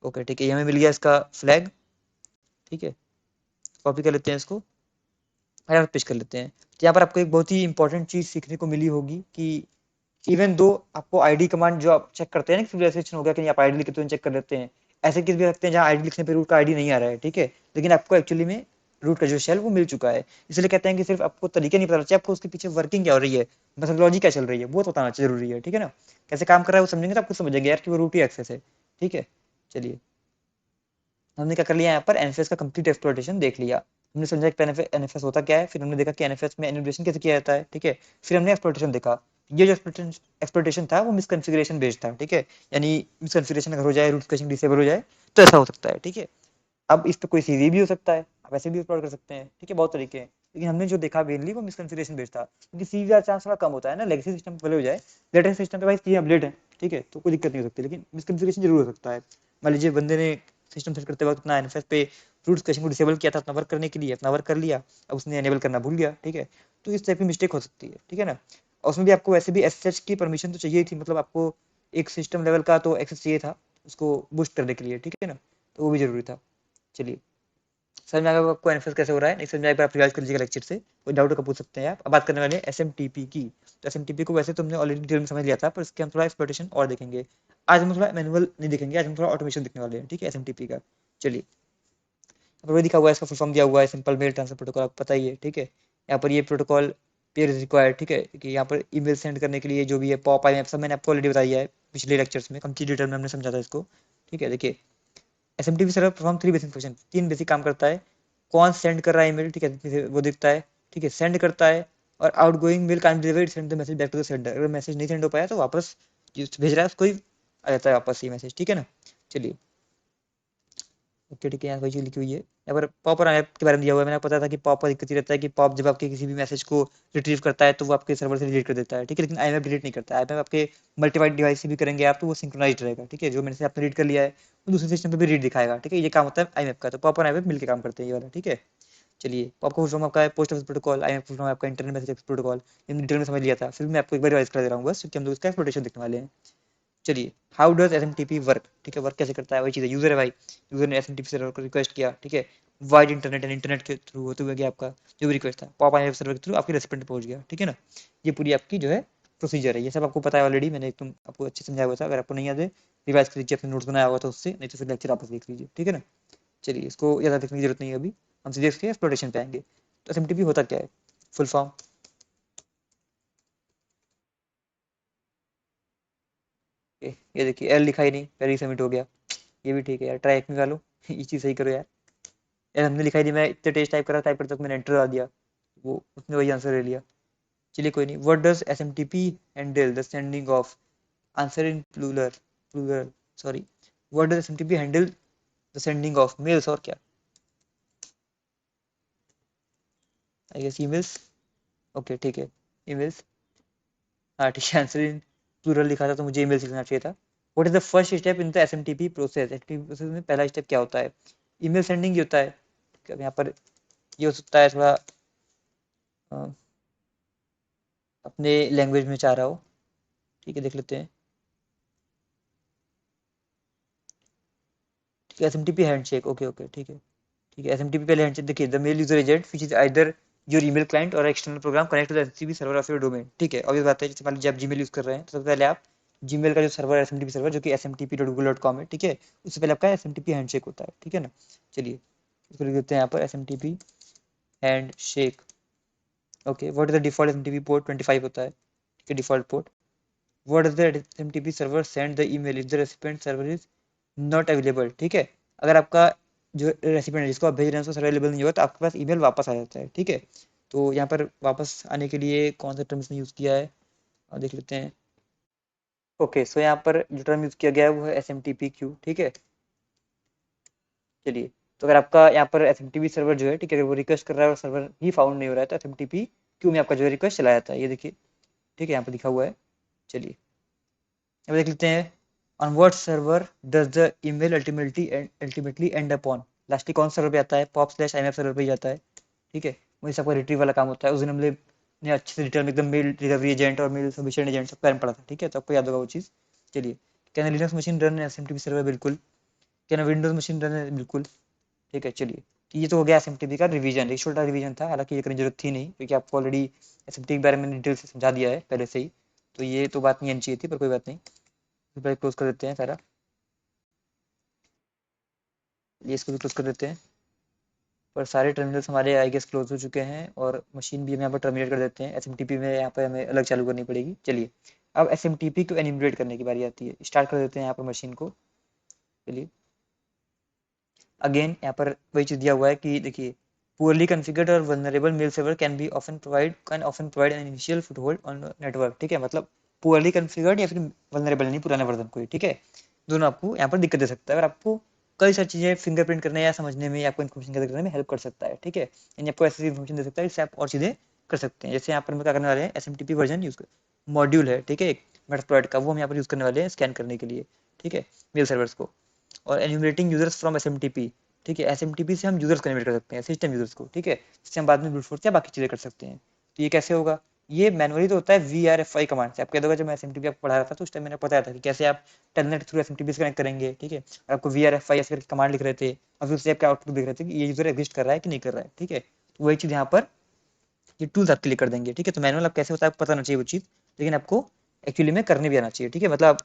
ओके ठीक है, ये हमें मिल गया इसका फ्लैग, ठीक है, कॉपी कर लेते हैं इसको, यहाँ पेश कर लेते हैं। तो यहाँ पर आपको एक बहुत ही इंपॉर्टेंट चीज सीखने को मिली होगी कि इवन दो आपको आईडी कमांड जो आप चेक करते हैं ना, सिविलाइजेशन हो गया कि आप आईडी लिखे तो चेक कर लेते हैं, ऐसे केस भी रखते हैं जहाँ आईडी लिखने पे रूट का आईडी नहीं आ रहा है, ठीक है, लेकिन आपको एक्चुअली में रूट का जो शेल वो मिल चुका है। इसलिए कहते हैं कि सिर्फ आपको तरीके नहीं पता चाहिए, आपको उसके पीछे वर्किंग क्या हो रही है, मेथोडोलॉजी क्या चल रही है, वो तो बताना जरूरी है, ठीक है ना। कैसे काम कर रहा है वो समझेंगे तो आपको समझेंगे यार कि वो रूट ही एक्सेस है, ठीक है। चलिए हमने क्या कर लिया, यहाँ पर एनएफएस का कंप्लीट एक्सप्लोरेशन देख लिया। हमने समझा कि एनएफएस होता क्या है, फिर हमने देखा कि एनएफएस में एन्यूमरेशन कैसे किया जाता है, ठीक है। फिर हमने एक्सप्लोरेशन देखा। ये जो एक्सप्लोरेशन था वो मिसकॉन्फ़िगरेशन बेस्ड था, ठीक है, यानी मिसकॉन्फ़िगरेशन अगर हो जाए, रूट कैशिंग डिसेबल हो जाए तो ऐसा हो सकता है, ठीक है। अब इस पे कोई सीवी भी हो सकता है, आप ऐसे भी एक्सप्लोर कर सकते हैं, ठीक है, बहुत तरीके हैं। लेकिन हमने जो देखा मेनली वो मिसकॉन्फ़िगरेशन बेस्ड था, क्योंकि सीवी का चांस थोड़ा कम होता है ना, लेगेसी सिस्टम पे भले हो जाए, लेटेस्ट सिस्टम पे भाई चीजें अपडेट है, ठीक है, तो कोई दिक्कत नहीं हो सकती, लेकिन मिसकॉन्फ़िगरेशन जरूर हो सकता है। मान लीजिए बंदे ने सिस्टम सेट करते वक्त अपना एनएफएस पे रूट कैशिंग को डिसेबल किया था अपना वर्क करने के लिए, अपना वर्क कर लिया, अब उसने एनेबल करना भूल गया, ठीक है, तो इस टाइप की मिस्टेक हो सकती है, ठीक है ना। और उसमें भी आपको वैसे भी एसएसएच की परमिशन तो चाहिए थी, मतलब आपको एक सिस्टम लेवल का तो एक्सेस चाहिए था उसको बूस्ट करने के लिए, ठीक है ना, तो वो भी जरूरी था। चलिए समझ में आ गया आपको एनएफएस कैसे हो रहा है, नहीं समझ में आएगा आप रिवाइज कर लीजिएगा लेक्चर से, कोई डाउट का पूछ सकते हैं आप। अब बात करने वाले हैं एसएमटीपी की। तो एसएमटीपी को वैसे तो हमने ऑलरेडी डिटेल में समझ लिया था, पर इसके हम थोड़ा एक्सप्लोरेशन और देखेंगे। आज हम थोड़ा मैनुअल नहीं देखेंगे, आज हम थोड़ा ऑटोमेशन देखने वाले हैं, ठीक है, एसएमटीपी का। चलिए यहाँ पर दिखा हुआ है, इसका फुल फॉर्म दिया हुआ है, सिंपल मेल ट्रांसफर प्रोटोकॉल, आपको पता ही है, ठीक है। यहाँ पर ये प्रोटोकॉल पेयर इज रिक्वायर्ड, ठीक है, कि यहाँ पर ईमेल सेंड करने के लिए जो भी है पॉप आई सब मैंने आपको ऑलरेडी बताया है पिछले लेक्चर्स में, कम डिटेल में हमने समझा था इसको, ठीक है। देखिए SMTP server perform 3 basic function, 3 basic काम करता है। कौन सेंड कर रहा है ईमेल, ठीक है, वो दिखता है, ठीक है, सेंड करता है, और outgoing mail can't deliver, send the message back to the sender. अगर मैसेज नहीं सेंड हो पाया तो वापस जो भेज रहा है उसको ही आ जाता है वापस ये मैसेज, ठीक है ना। चलिए ओके, ठीक है, यहाँ वही चीज़ लिखी हुई है। यहाँ पर पॉपर ऐप के बारे में दिया हुआ है। मैंने पता था कि पॉप पर दिक्कत ही रहता है कि पॉप जब आपके किसी भी मैसेज को रिट्रीव करता है तो वो आपके सर्वर से डिलीट कर देता है, ठीक है, लेकिन IMAP डिलीट नहीं करता है। IMAP आपके मल्टीपाइड डिवाइस से भी करेंगे आप तो वो सिंक्रोनाइज रहेगा, ठीक है, जो मैंने से आपने रीड कर लिया है वो दूसरे सिस्टम पे भी रीड दिखाएगा, ठीक है, ये काम होता है IMAP का। तो पॉप और IMAP मिलकर काम करते हैं ये वाला, ठीक है। चलिए पॉप का फुल फॉर्म आपका है post office protocol, IMAP full form आपका इंटरनेट मैसेज प्रोटोकॉल। ये डिटेल में समझ लिया था, फिर भी मैं आपको एक बार रिवाइज करा दे रहा हूँ बस, क्योंकि हम लोग इसका एक्सप्लोरेशन देखने वाले हैं। चलिए हाउ डज SMTP वर्क, ठीक है, वर्क कैसे करता है, वही चीज़ है। यूजर है भाई, यूजर ने SMTP सर्वर को रिक्वेस्ट किया, ठीक है, वाइड इंटरनेट एंड इंटरनेट के थ्रू होते हुए गया आपका जो भी रिक्वेस्ट था, पॉप IMAP सर्वर के थ्रू आपके रेस्पोंडेंट पहुंच गया, ठीक है ना। ये पूरी आपकी जो है प्रोसीजर है, ये सब आपको पता है ऑलरेडी, मैंने तुम आपको अच्छे से समझाया हुआ था। अगर आपको नहीं याद है रिवाइज कर लीजिए, अपने नोट्स बनाया हुआ था उससे, नहीं तो फिर लेक्चर वापस देख लीजिए, ठीक है ना। चलिए इसको ज़्यादा देखने की जरूरत नहीं है अभी, हम सीधे इसके एक्सप्लोरेशन पे आएंगे। तो SMTP होता क्या है, फुल फॉर्म, ये देखिए L लिखा ही नहीं, पहले ही सबमिट हो गया। ये भी ठीक है यार, ट्राई एक निकालो ये चीज़ सही करो यार। यार हमने लिखा ही नहीं, मैं इतने टेस्ट टाइप करा, टाइप करते वक्त मैंने एंटर दबा दिया, वो उसने वही आंसर ले लिया। चलिए कोई नहीं। What does SMTP handle the sending of, answer in plural, plural sorry, what does SMTP handle the sending of mails, और क्या, आई गेस ईमेल्स। ओके ठीक है, ईमेल्स, हाँ ठीक है, आंसर इन प्लूरल लिखा था तो मुझे ईमेल्स लिखना चाहिए था। What is the first step in the SMTP process, SMTP process में पहला स्टेप क्या होता है, ईमेल सेंडिंग ही होता है। अब यहाँ पर ये हो सकता है थोड़ा अपने लैंग्वेज में चाह रहा हो, ठीक है, देख लेते हैं। ठीक है, SMTP हैंडशेक, ओके ओके ठीक है, ठीक है, SMTP पहले हैंडशेक। देखिए the mail user agent which is either your email client और external program connect to the SMTP server of your domain, ठीक है। ऑब्वियस बात है, जैसे मान लीजिए आप जीमेल यूज कर रहे हैं तो सबसे पहले आप जीमेल का जो सर्वर है SMTP सर्वर जो कि smtp.google.com है, ठीक है, उससे पहले आपका SMTP हैंडशेक होता है, ठीक है ना। चलिए इसको लिख देते हैं यहाँ पर SMTP handshake. Okay, what is the default SMTP port 25 होता है, ठीक है, default port. What is the SMTP server send the email if the recipient server is not available, ठीक है। अगर आपका जो रेसिपिएंट है जिसको आप भेज रहे हैं उसको सर्वर अवेलेबल नहीं होगा तो आपके पास ईमेल वापस आ जाता है, ठीक है। तो यहाँ पर वापस आने के लिए कौन सा टर्म इसने यूज़ किया है, देख लेते हैं। ओके सो यहाँ पर जो टर्म यूज़ किया गया है वो है SMTP क्यू, ठीक है। चलिए तो अगर आपका यहाँ पर SMTP सर्वर जो है, ठीक है, अगर वो रिक्वेस्ट कर रहा है और सर्वर ही फाउंड नहीं हो रहा है तो SMTP क्यू में आपका जो है रिक्वेस्ट चला जाता है, ये देखिए, ठीक है, यहाँ पर लिखा हुआ है। चलिए अब देख लेते हैं on what server does the email ultimately and upon, lastly कौन सर्वर पे आता है, पॉप स्लैश IMAP सर्वर पे ही जाता है, ठीक है। वही सबका रिट्रीव वाला काम होता है। उस दिन हमने ने अच्छे से डिटेल में एकदम मेल डिलीवरी एजेंट और मेल सबमिशन एजेंट सब बारे में पढ़ा था, ठीक है, तो आपको याद होगा वो चीज़। चलिए can Linux machine run SMTP server, बिल्कुल। कैन विंडोज मशीन रन, बिल्कुल, ठीक है। चलिए तो ये तो हो गया SMTP का रिवीजन, एक छोटा रिवीजन था, हालांकि ये करने की जरूरत थी नहीं क्योंकि आपको ऑलरेडी SMTP के बारे में डिटेल से समझा दिया है पहले से ही, तो ये तो बात नहीं आनी चाहिए थी, पर कोई बात नहीं। क्लोज कर देते हैं सारा, ये इसको भी क्लोज कर देते हैं। पर सारे टर्मिनल्स हमारे आई गेस क्लोज हो चुके हैं और मशीन भी हम यहाँ पर टर्मिनेट कर देते हैं। SMTP में यहाँ पर हमें अलग चालू करनी पड़ेगी। चलिए अब SMTP को एनिमुलेट करने की बारी आती है, स्टार्ट कर देते हैं यहाँ पर मशीन को। चलिए अगेन यहाँ पर वही चीज़ दिया हुआ है कि देखिए पुअरली कॉन्फ़िगर्ड और vulnerable mail server can often provide an initial foothold on network, ठीक है, मतलब पुअरली कॉन्फ़िगर्ड या फिर वल्नरेबल नहीं पुराने वर्जन को ही, ठीक है, दोनों आपको यहाँ पर दिक्कत दे सकता है। अगर आपको कई सारी चीज़ें फिंगरप्रिंट करने या समझने में या आपको इन्फॉर्मेशन गैदर करने में हेल्प कर सकता है, ठीक है, यानी आपको ऐसी इन्फॉर्मेशन दे सकता है जिससे आप और चीज़ें कर सकते हैं। जैसे यहाँ पर हम क्या करने वाले हैं, SMTP वर्जन यूज़ कर मॉड्यूल है, ठीक है, एक मेटास्प्लॉइट का, वो हम यहाँ पर यूज़ करने वाले हैं स्कैन करने के लिए, ठीक है, मेल सर्वर्स को। और एन्यूमरेटिंग यूजर्स फ्रॉम SMTP, ठीक है, SMTP से हम यूजर्स को एनिमेट कर सकते हैं, सिस्टम यूजर्स को, ठीक है, जिससे हम बाद में ब्रूट फोर्स या बाकी चीज़ें कर सकते हैं। तो ये कैसे होगा, ये मैनुअली तो होता है VRFI कमांड से। आपको याद होगा जब मैं SMTP आपको पढ़ा रहा था तो उस टाइम मैंने बताया था कि कैसे आप टेलनेट थ्रू SMTP से कनेक्ट करेंगे, ठीक है, और आपको VRFI ऐसे करके कमांड लिख रहे थे और फिर उससे आपका आउटपुट देख रहे थे कि ये यूजर एग्जिस्ट कर रहा है कि नहीं कर रहा है, ठीक है। तो वही चीज़ यहाँ पर ये टूल्स आपके लिए कर देंगे, ठीक है। तो मैनुअल आप कैसे होता है आपको पता होना चाहिए वो चीज़, लेकिन आपको एक्चुअली में करने भी आना चाहिए, ठीक है, मतलब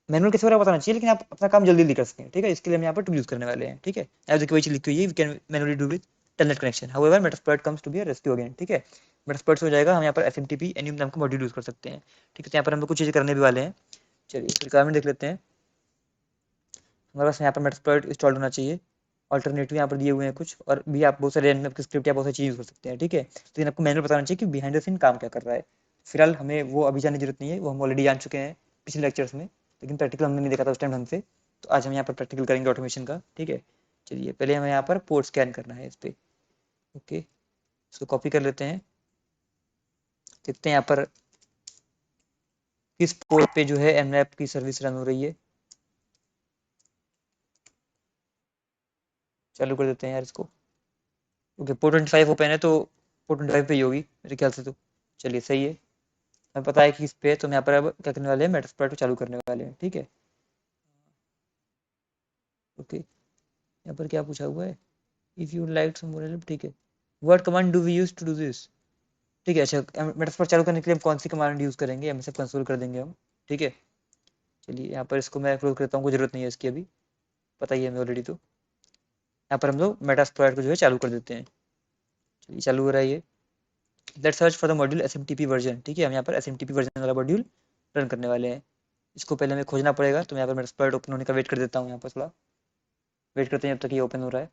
मैनुअल कैसे हो रहा है बताना चाहिए लेकिन आप अपना काम जल्दी जल्दी कर सकें, ठीक है, इसके लिए हम यहाँ पर टूल यूज करने वाले हैं, ठीक है। आज देखिए वही चीज लिखी हुई है, we can manually do with telnet connection, however Metasploit comes to be a rescue again, ठीक है। मेटास्प्लॉइट हो जाएगा, हम यहाँ पर SMTP एनियम नाम का मॉड्यूल यूज कर सकते हैं, ठीक है। तो यहाँ पर हम लोग कुछ चीज़ें करने भी वाले हैं। चलिए रिक्वायरमेंट देख लेते हैं। हमारे पास यहाँ पर मेटास्प्लॉइट इंस्टॉल्ड होना चाहिए। ऑल्टरनेटिव यहाँ पर दिए हुए हैं कुछ, और भी आप बहुत सारे आपकी स्क्रिप्ट या बहुत सारी चीज़ यूज़ कर सकते हैं, ठीक है। लेकिन आपको मैनुअल बताना चाहिए कि बिहाइंड द सीन काम क्या कर रहा है। फिलहाल हमें वो अभी जानने की जरूरत नहीं है, वो हम ऑलरेडी जान चुके हैं पिछले लेक्चर्स में, लेकिन प्रैक्टिकल हमने नहीं देखा था उस टाइम ढंग से। तो आज हम यहाँ पर प्रैक्टिकल करेंगे ऑटोमेशन का, ठीक है। चलिए पहले हमें यहाँ पर पोर्ट स्कैन करना है इस पर। ओके, इसको कॉपी कर लेते हैं। देखते हैं यहाँ पर किस पोर्ट पे जो है एमएप की सर्विस रन हो रही है। चालू कर देते हैं यार इसको। ओके, पोर्ट 25 ओपन है, तो पोर्ट 25 पे ही होगी मेरे ख्याल से तो। चलिए सही है, हमें पता है कि इस पे, तो हम यहाँ पर अब क्या करने वाले हैं, मेटास्प्लॉइट को चालू करने वाले हैं, ठीक है। ओके, यहाँ पर क्या पूछा हुआ है, if you like some more help, ठीक है। What command do we use to do this, ठीक है। अच्छा, मेटास्प्लॉइट चालू करने के लिए हम कौन सी कमांड यूज करेंगे, हम सब कंसोल कर देंगे हम, ठीक है। चलिए यहाँ पर इसको मैं क्लोज करता हूँ, कोई जरूरत नहीं है इसकी अभी, पता ही है हमें ऑलरेडी। तो यहाँ पर हम लोग मेटास्प्लॉइट को जो है चालू कर देते हैं। चलिए चालू हो रहा है ये। Let's search for the module SMTP version, ठीक है। हम यहाँ पर एसएमटीपी वर्जन वाला मॉड्यूल रन करने वाले हैं। इसको पहले हमें खोजना पड़ेगा, तो मैं यहाँ पर मेटास्प्लॉइट ओपन होने का वेट कर देता हूँ। यहाँ पर थोड़ा वेट करते हैं जब तक ये ओपन हो रहा है।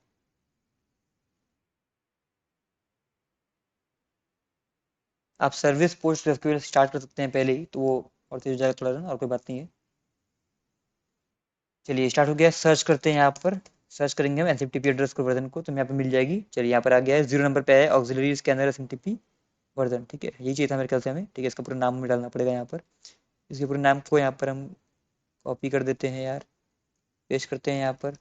आप सर्विस पोस्ट एसक्यूएल स्टार्ट कर सकते हैं पहले ही, तो वो और तेज हो जाएगा थोड़ा सा, और कोई बात नहीं है। चलिए स्टार्ट हो गया, सर्च करते हैं यहाँ पर। सर्च करेंगे हम एसएमटीपी एड्रेस को, वर्जन को, तो यहाँ पे मिल जाएगी। चलिए यहाँ पर आ गया है, 0 नंबर पे है ऑक्सिलरी स्कैनर एसएमटीपी वर्जन, ठीक है। यही चाहिए था मेरे ख्याल से हमें, ठीक है। इसका पूरा नाम में डालना पड़ेगा यहाँ पर। इसके पूरे नाम को यहाँ पर हम कॉपी कर देते हैं यार, पेस्ट करते हैं यहाँ पर।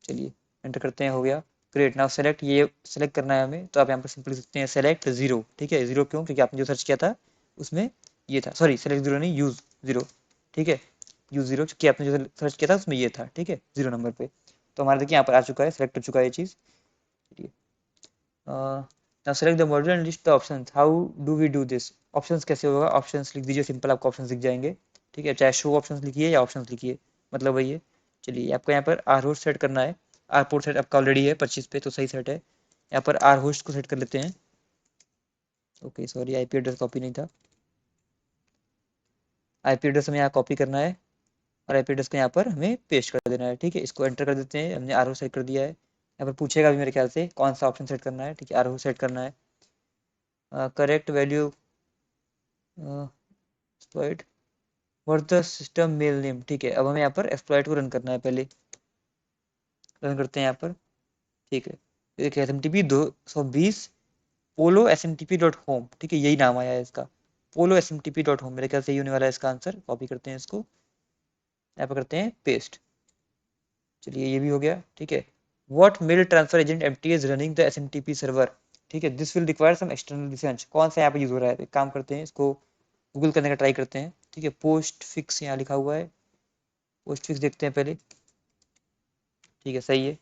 चलिए एंटर करते हैं, हो गया। ग्रेट, नाउ सेलेक्ट, ये सेलेक्ट करना है हमें, तो आप यहाँ पर सिंपली सकते हैं सेलेक्ट जीरो, ठीक है। जीरो क्यों, क्योंकि आपने जो सर्च किया था उसमें ये था, सॉरी सेलेक्ट जीरो नहीं, यूज जीरो, ठीक है। यूज जीरो, क्योंकि आपने जो सर्च किया था उसमें ये था, ठीक है, 0 नंबर पे। तो हमारा देखिए यहाँ पर आ चुका है, सेलेक्ट हो चुका है ये चीज़। चलिए now select the module and list the options, how do we do this. Options कैसे होगा, ऑप्शंस लिख दीजिए, सिंपल आपको ऑप्शंस दिख जाएंगे, ठीक है। चाहे शो ऑप्शंस लिखिए या ऑप्शंस लिखिए, मतलब वही है। चलिए आपको यहाँ पर आर होस्ट सेट करना है। आर पोर्ट सेट आपका ऑलरेडी है 25 पे, तो सही सेट है। यहाँ पर आर होस्ट को सेट कर लेते हैं। Okay sorry, IP address copy नहीं था। आईपी एड्रेस हमें यहाँ कॉपी करना है, और आईपी एड्रेस को यहाँ पर हमें पेस्ट कर देना है, ठीक है। इसको एंटर कर देते हैं, हमने आर होस्ट सेट कर दिया है। यहाँ पर पूछेगा भी मेरे ख्याल से कौन सा ऑप्शन सेट करना है, ठीक है। आर होस्ट सेट करना है, correct value exploit what the system mail name, ठीक है। अब हमें यहाँ पर एक्सप्लॉइट को रन करना है, पहले रन करते हैं यहाँ पर, ठीक है। देखिए S M T P 220 polo S M T P dot home, ठीक है, यही नाम आया है इसका, polo S M T P dot home. मेरे ख्याल से ये होने वाला है इसका आंसर। कॉपी करते हैं इसको, यहाँ पर करते हैं पेस्ट। चलिए ये भी हो गया, ठीक है। What mail transfer agent M T is running the S M T P server, ठीक है। This will require some external research, कौन सा यहाँ पे यूज हो रहा है, तो एक काम करते हैं, इसको गूगल करने का ट्राई करते हैं, ठीक है। पोस्ट फिक्स यहाँ लिखा हुआ है, पोस्ट फिक्स देखते हैं पहले, ठीक है सही है।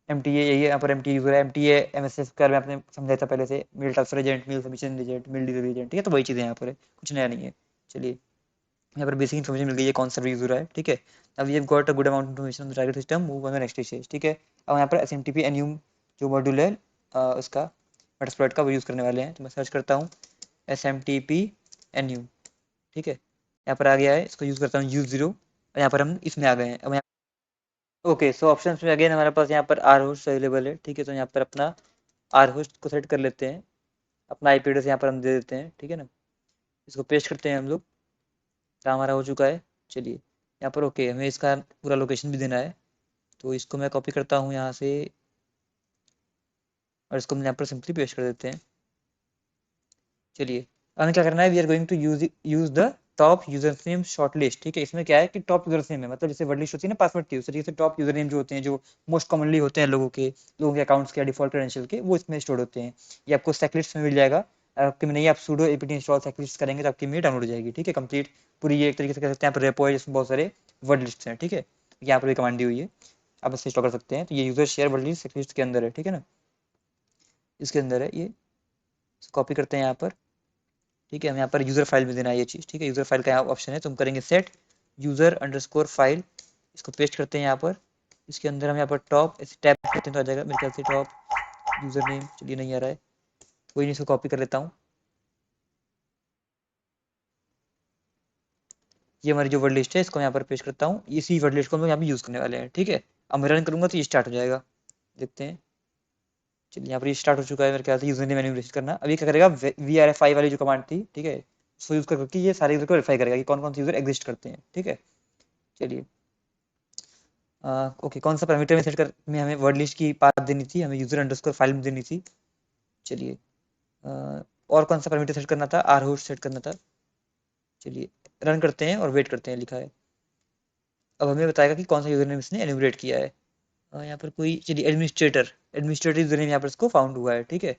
एम टी ए यही है, यहाँ पर एम टी यूज हो रहा है। M T A M S S में आपने समझाया था पहले से, mail transfer agent, mail submission agent, mail delivery agent, ठीक है। तो वही चीज़ें यहाँ पर है, कुछ नया नहीं है। चलिए यहाँ पर बेसिक इन्फॉर्मेशन मिल गई है, कौन सा यूज हो रहा है, ठीक है। अब we have got a good amount information on the target system, move on the next stage, ठीक है। अब यहाँ पर S M T P N जो मॉड्यूल है उसका मेटास्प्लॉइट का, वो यूज़ करने वाले हैं। तो मैं सर्च करता हूँ S M T P N U, ठीक है। यहाँ पर आ गया है, इसको यूज़ करता हूँ यूज जीरो, और यहाँ पर हम इसमें आ गए हैं। अब ओके, सो ऑप्शंस में अगेन हमारे पास यहाँ पर आर होस्ट अवेलेबल है, ठीक है। तो यहाँ पर अपना आर होस्ट को सेट कर लेते हैं, अपना आईपी एड्रेस यहाँ पर हम दे देते हैं, ठीक है ना। इसको पेस्ट करते हैं हम लोग, काम हमारा हो चुका है। चलिए यहाँ पर ओके, हमें इसका पूरा लोकेशन भी देना है, तो इसको मैं कॉपी करता हूँ यहाँ से, और इसको हम यहाँ पर सिंपली पेस्ट कर देते हैं। चलिए हमें क्या करना है, we are going to use the top user name short list, ठीक है। इसमें क्या है कि टॉप यूजर नेम है, मतलब जैसे वर्ड लिस्ट होती है ना पासवर्ड की, उस तरीके से टॉप यूजर नेम जो होते हैं, जो मोस्ट कॉमनली होते हैं लोगों के अकाउंट्स के डिफॉल्ट क्रेडेंशियल के, वो इसमें स्टोर होते हैं। ये आपको सेकलिस्ट में मिल जाएगा। आपके में नहीं, आप सूडो एपीटी इंस्टॉल सेकलिस्ट करेंगे तो आपकी में डाउनलोड हो जाएगी, ठीक है, कंप्लीट पूरी। ये एक तरीके से कह सकते हैं, यहाँ पर रेपो है जिसमें बहुत सारे वर्ड लिस्ट हैं, ठीक है। यहाँ पर भी कमांड दी हुई है, आप इससे इंस्टॉल कर सकते हैं। तो ये यूजर शेयर वर्ड लिस्ट सेकलिस्ट के अंदर है, ठीक है ना, इसके अंदर है ये। कॉपी करते हैं यहाँ पर, ठीक है। हम यहाँ पर यूजर फाइल में देना है ये चीज़, ठीक है। यूजर फाइल का यहाँ ऑप्शन है, तो हम करेंगे सेट यूजर अंडरस्कोर फाइल, इसको पेस्ट करते हैं यहाँ पर। इसके अंदर हम यहाँ पर टॉप ऐसे टैप करते हैं तो आ जाएगा मेरे ख्याल से टॉप यूजर नेम। चलिए नहीं आ रहा है, कोई नहीं, इसको कॉपी कर लेता हूँ। ये हमारी जो वर्ड लिस्ट है इसको मैं यहाँ पर पेश करता हूँ, इसी वर्ड लिस्ट को हम लोग यहाँ पे यूज़ करने वाले हैं, ठीक है। अब मैं रन करूँगा तो ये स्टार्ट हो जाएगा, देखते हैं। चलिए यहाँ पर ये स्टार्ट हो चुका है मेरे ख्याल से यूजर नेम एन्यूमरेशन करना। अभी क्या करेगा, VRFI वाली जो कमांड थी, ठीक है, उसको यूज़ करके ये सारे यूजर को वेरीफाई करेगा कि कौन कौन से यूजर एग्जिस्ट करते हैं, ठीक है। चलिए ओके, कौन सा पैरामीटर में सेट कर में हमें वर्ड लिस्ट की पाथ देनी थी, हमें यूजर अंडरस्कोर फाइल में देनी थी। चलिए और कौन सा पैरामीटर सेट करना था, आर होस्ट सेट करना था। चलिए रन करते हैं और वेट करते हैं, लिखा है। अब हमें बताएगा कि कौन सा यूजर नेम इसने एन्यूमरेट किया है। यहाँ पर कोई, चलिए एडमिनिस्ट्रेटर, एडमिनिस्ट्रेटर यूजर नेम यहाँ पर इसको फाउंड हुआ है, ठीक है।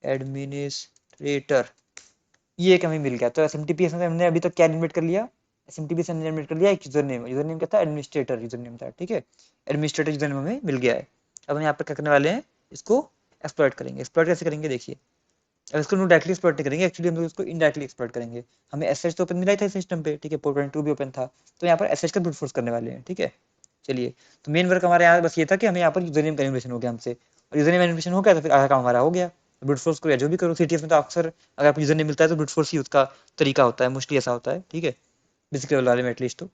एडमिनिस्ट्रेटर, ये एक हमें मिल गया। तो SMTP में हमने अभी तक क्या एनिमेट कर लिया, SMTP से हमने एनिमेट कर लिया एक यूजर नेम क्या था, एडमिनिस्ट्रेटर यूजर नेम था, ठीक है। एडमिनिस्ट्रेटर यूजर नेम हमें मिल गया है। अब हम यहाँ पर क्या करने वाले हैं, इसको एक्सप्लॉइट करेंगे। एक्सप्लॉइट कैसे करेंगे, देखिए। अब इसको डायरेक्टली एक्सप्लॉइट नहीं करेंगे, एक्चुअली हम लोग इसको इनडायरेक्टली एक्सप्लॉइट करेंगे। हमें SH तो ओपन मिला ही था सिस्टम पे, ठीक है, पोर्ट 22 भी ओपन था, तो यहाँ पर SH का ब्रूट फोर्स करने वाले हैं, ठीक है। चलिए, तो मेन वर्क हमारे यहाँ बस ये था कि हमें यहाँ पर यूजर नेम का एनिमेशन हो गया हमसे, और यूजर नेम एनिमेशन हो गया तो फिर आधा काम हमारा हो गया। ब्रूट फोर्स को या जो भी करो, CTF में तो अक्सर अगर आपको यूजर नेम मिलता है तो ब्रूट फोर्स ही उसका तरीका होता है, मोस्टली ऐसा होता है, ठीक है, बेसिक लेवल वाले में एटलीस्ट। तो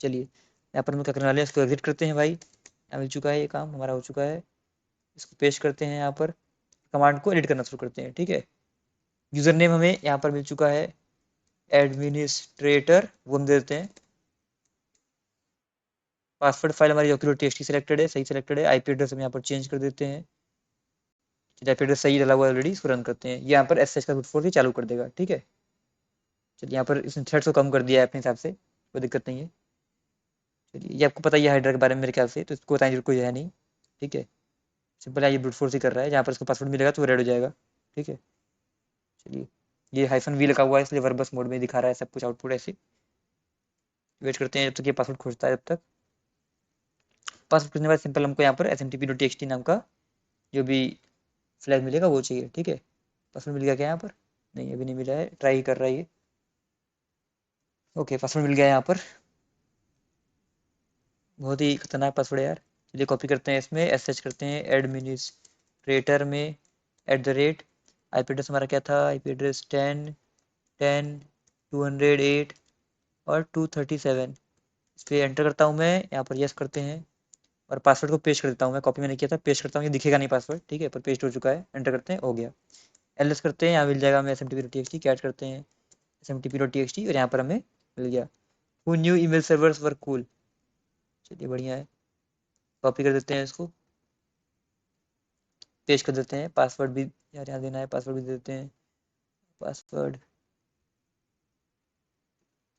चलिए यहाँ पर हम क्या करने वाले हैं, इसको एग्जिट करते हैं भाई, यहाँ मिल चुका है, ये काम हमारा हो चुका है। इसको पेस्ट करते हैं, यहाँ पर कमांड को एडिट करना शुरू करते हैं, ठीक है। यूजर नेम हमें यहाँ पर मिल चुका है एडमिनिस्ट्रेटर, वो हम दे देते हैं। पासवर्ड फाइल हमारी document.txt सिलेक्टेड है, सही सिलेक्टेड है। IP एड्रेस हम यहाँ पर चेंज कर देते हैं, IP एड्रेस सही डाला हुआ है ऑलरेडी, इसको रन करते हैं। यहाँ पर SH का ब्रूट फोर्स ही चालू कर देगा, ठीक है। चलिए यहाँ पर इसने थ्रेड्स को कम कर दिया है अपने हिसाब से, कोई दिक्कत नहीं है। चलिए ये आपको पता ही है हाइड्रा के बारे में मेरे ख्याल से, तो इसको बताने की कोई है नहीं, ठीक है। सिंपल है, ये ब्रूट फोर्स ही कर रहा है। जहाँ पर इसको पासवर्ड मिलेगा तो वो रेड हो जाएगा, ठीक है। चलिए ये -V लगा हुआ है, इसलिए वर्बस मोड में दिखा रहा है सब कुछ आउटपुट ऐसे। वेट करते हैं जब तक ये पासवर्ड खोजता है। जब तक पासवर्ड खोजने के बाद सिंपल हमको यहाँ पर smtp.txt नाम का जो भी फ्लैग मिलेगा वो चाहिए, ठीक है। पासवर्ड मिल गया क्या यहाँ पर, नहीं अभी नहीं मिला है, ट्राई ही कर रहा है ये। ओके पासवर्ड मिल गया यहाँ पर, बहुत ही खतरनाक पासवर्ड है यार। चलिए कॉपी करते हैं, इसमें SH करते हैं एडमिनिस्ट्रेटर में @ IP एड्रेस हमारा क्या था, IP एड्रेस 10.10.208 और 237। इस पर एंटर करता हूँ मैं, यहाँ पर यस करते हैं और पासवर्ड को पेस्ट कर देता हूँ। मैं कॉपी मैंने किया था, पेस्ट करता हूँ, ये दिखेगा नहीं पासवर्ड, ठीक है, पर पेस्ट हो चुका है। एंटर करते हैं, हो गया। ls करते हैं, यहाँ मिल जाएगा हमें smtp.txt, कैट करते हैं smtp.txt और यहाँ पर हमें मिल गया who knew email servers were cool। चलिए बढ़िया है, कॉपी कर देते हैं इसको, पेस्ट कर देते हैं। पासवर्ड भी यार यहाँ देना है, पासवर्ड भी दे देते हैं। पासवर्ड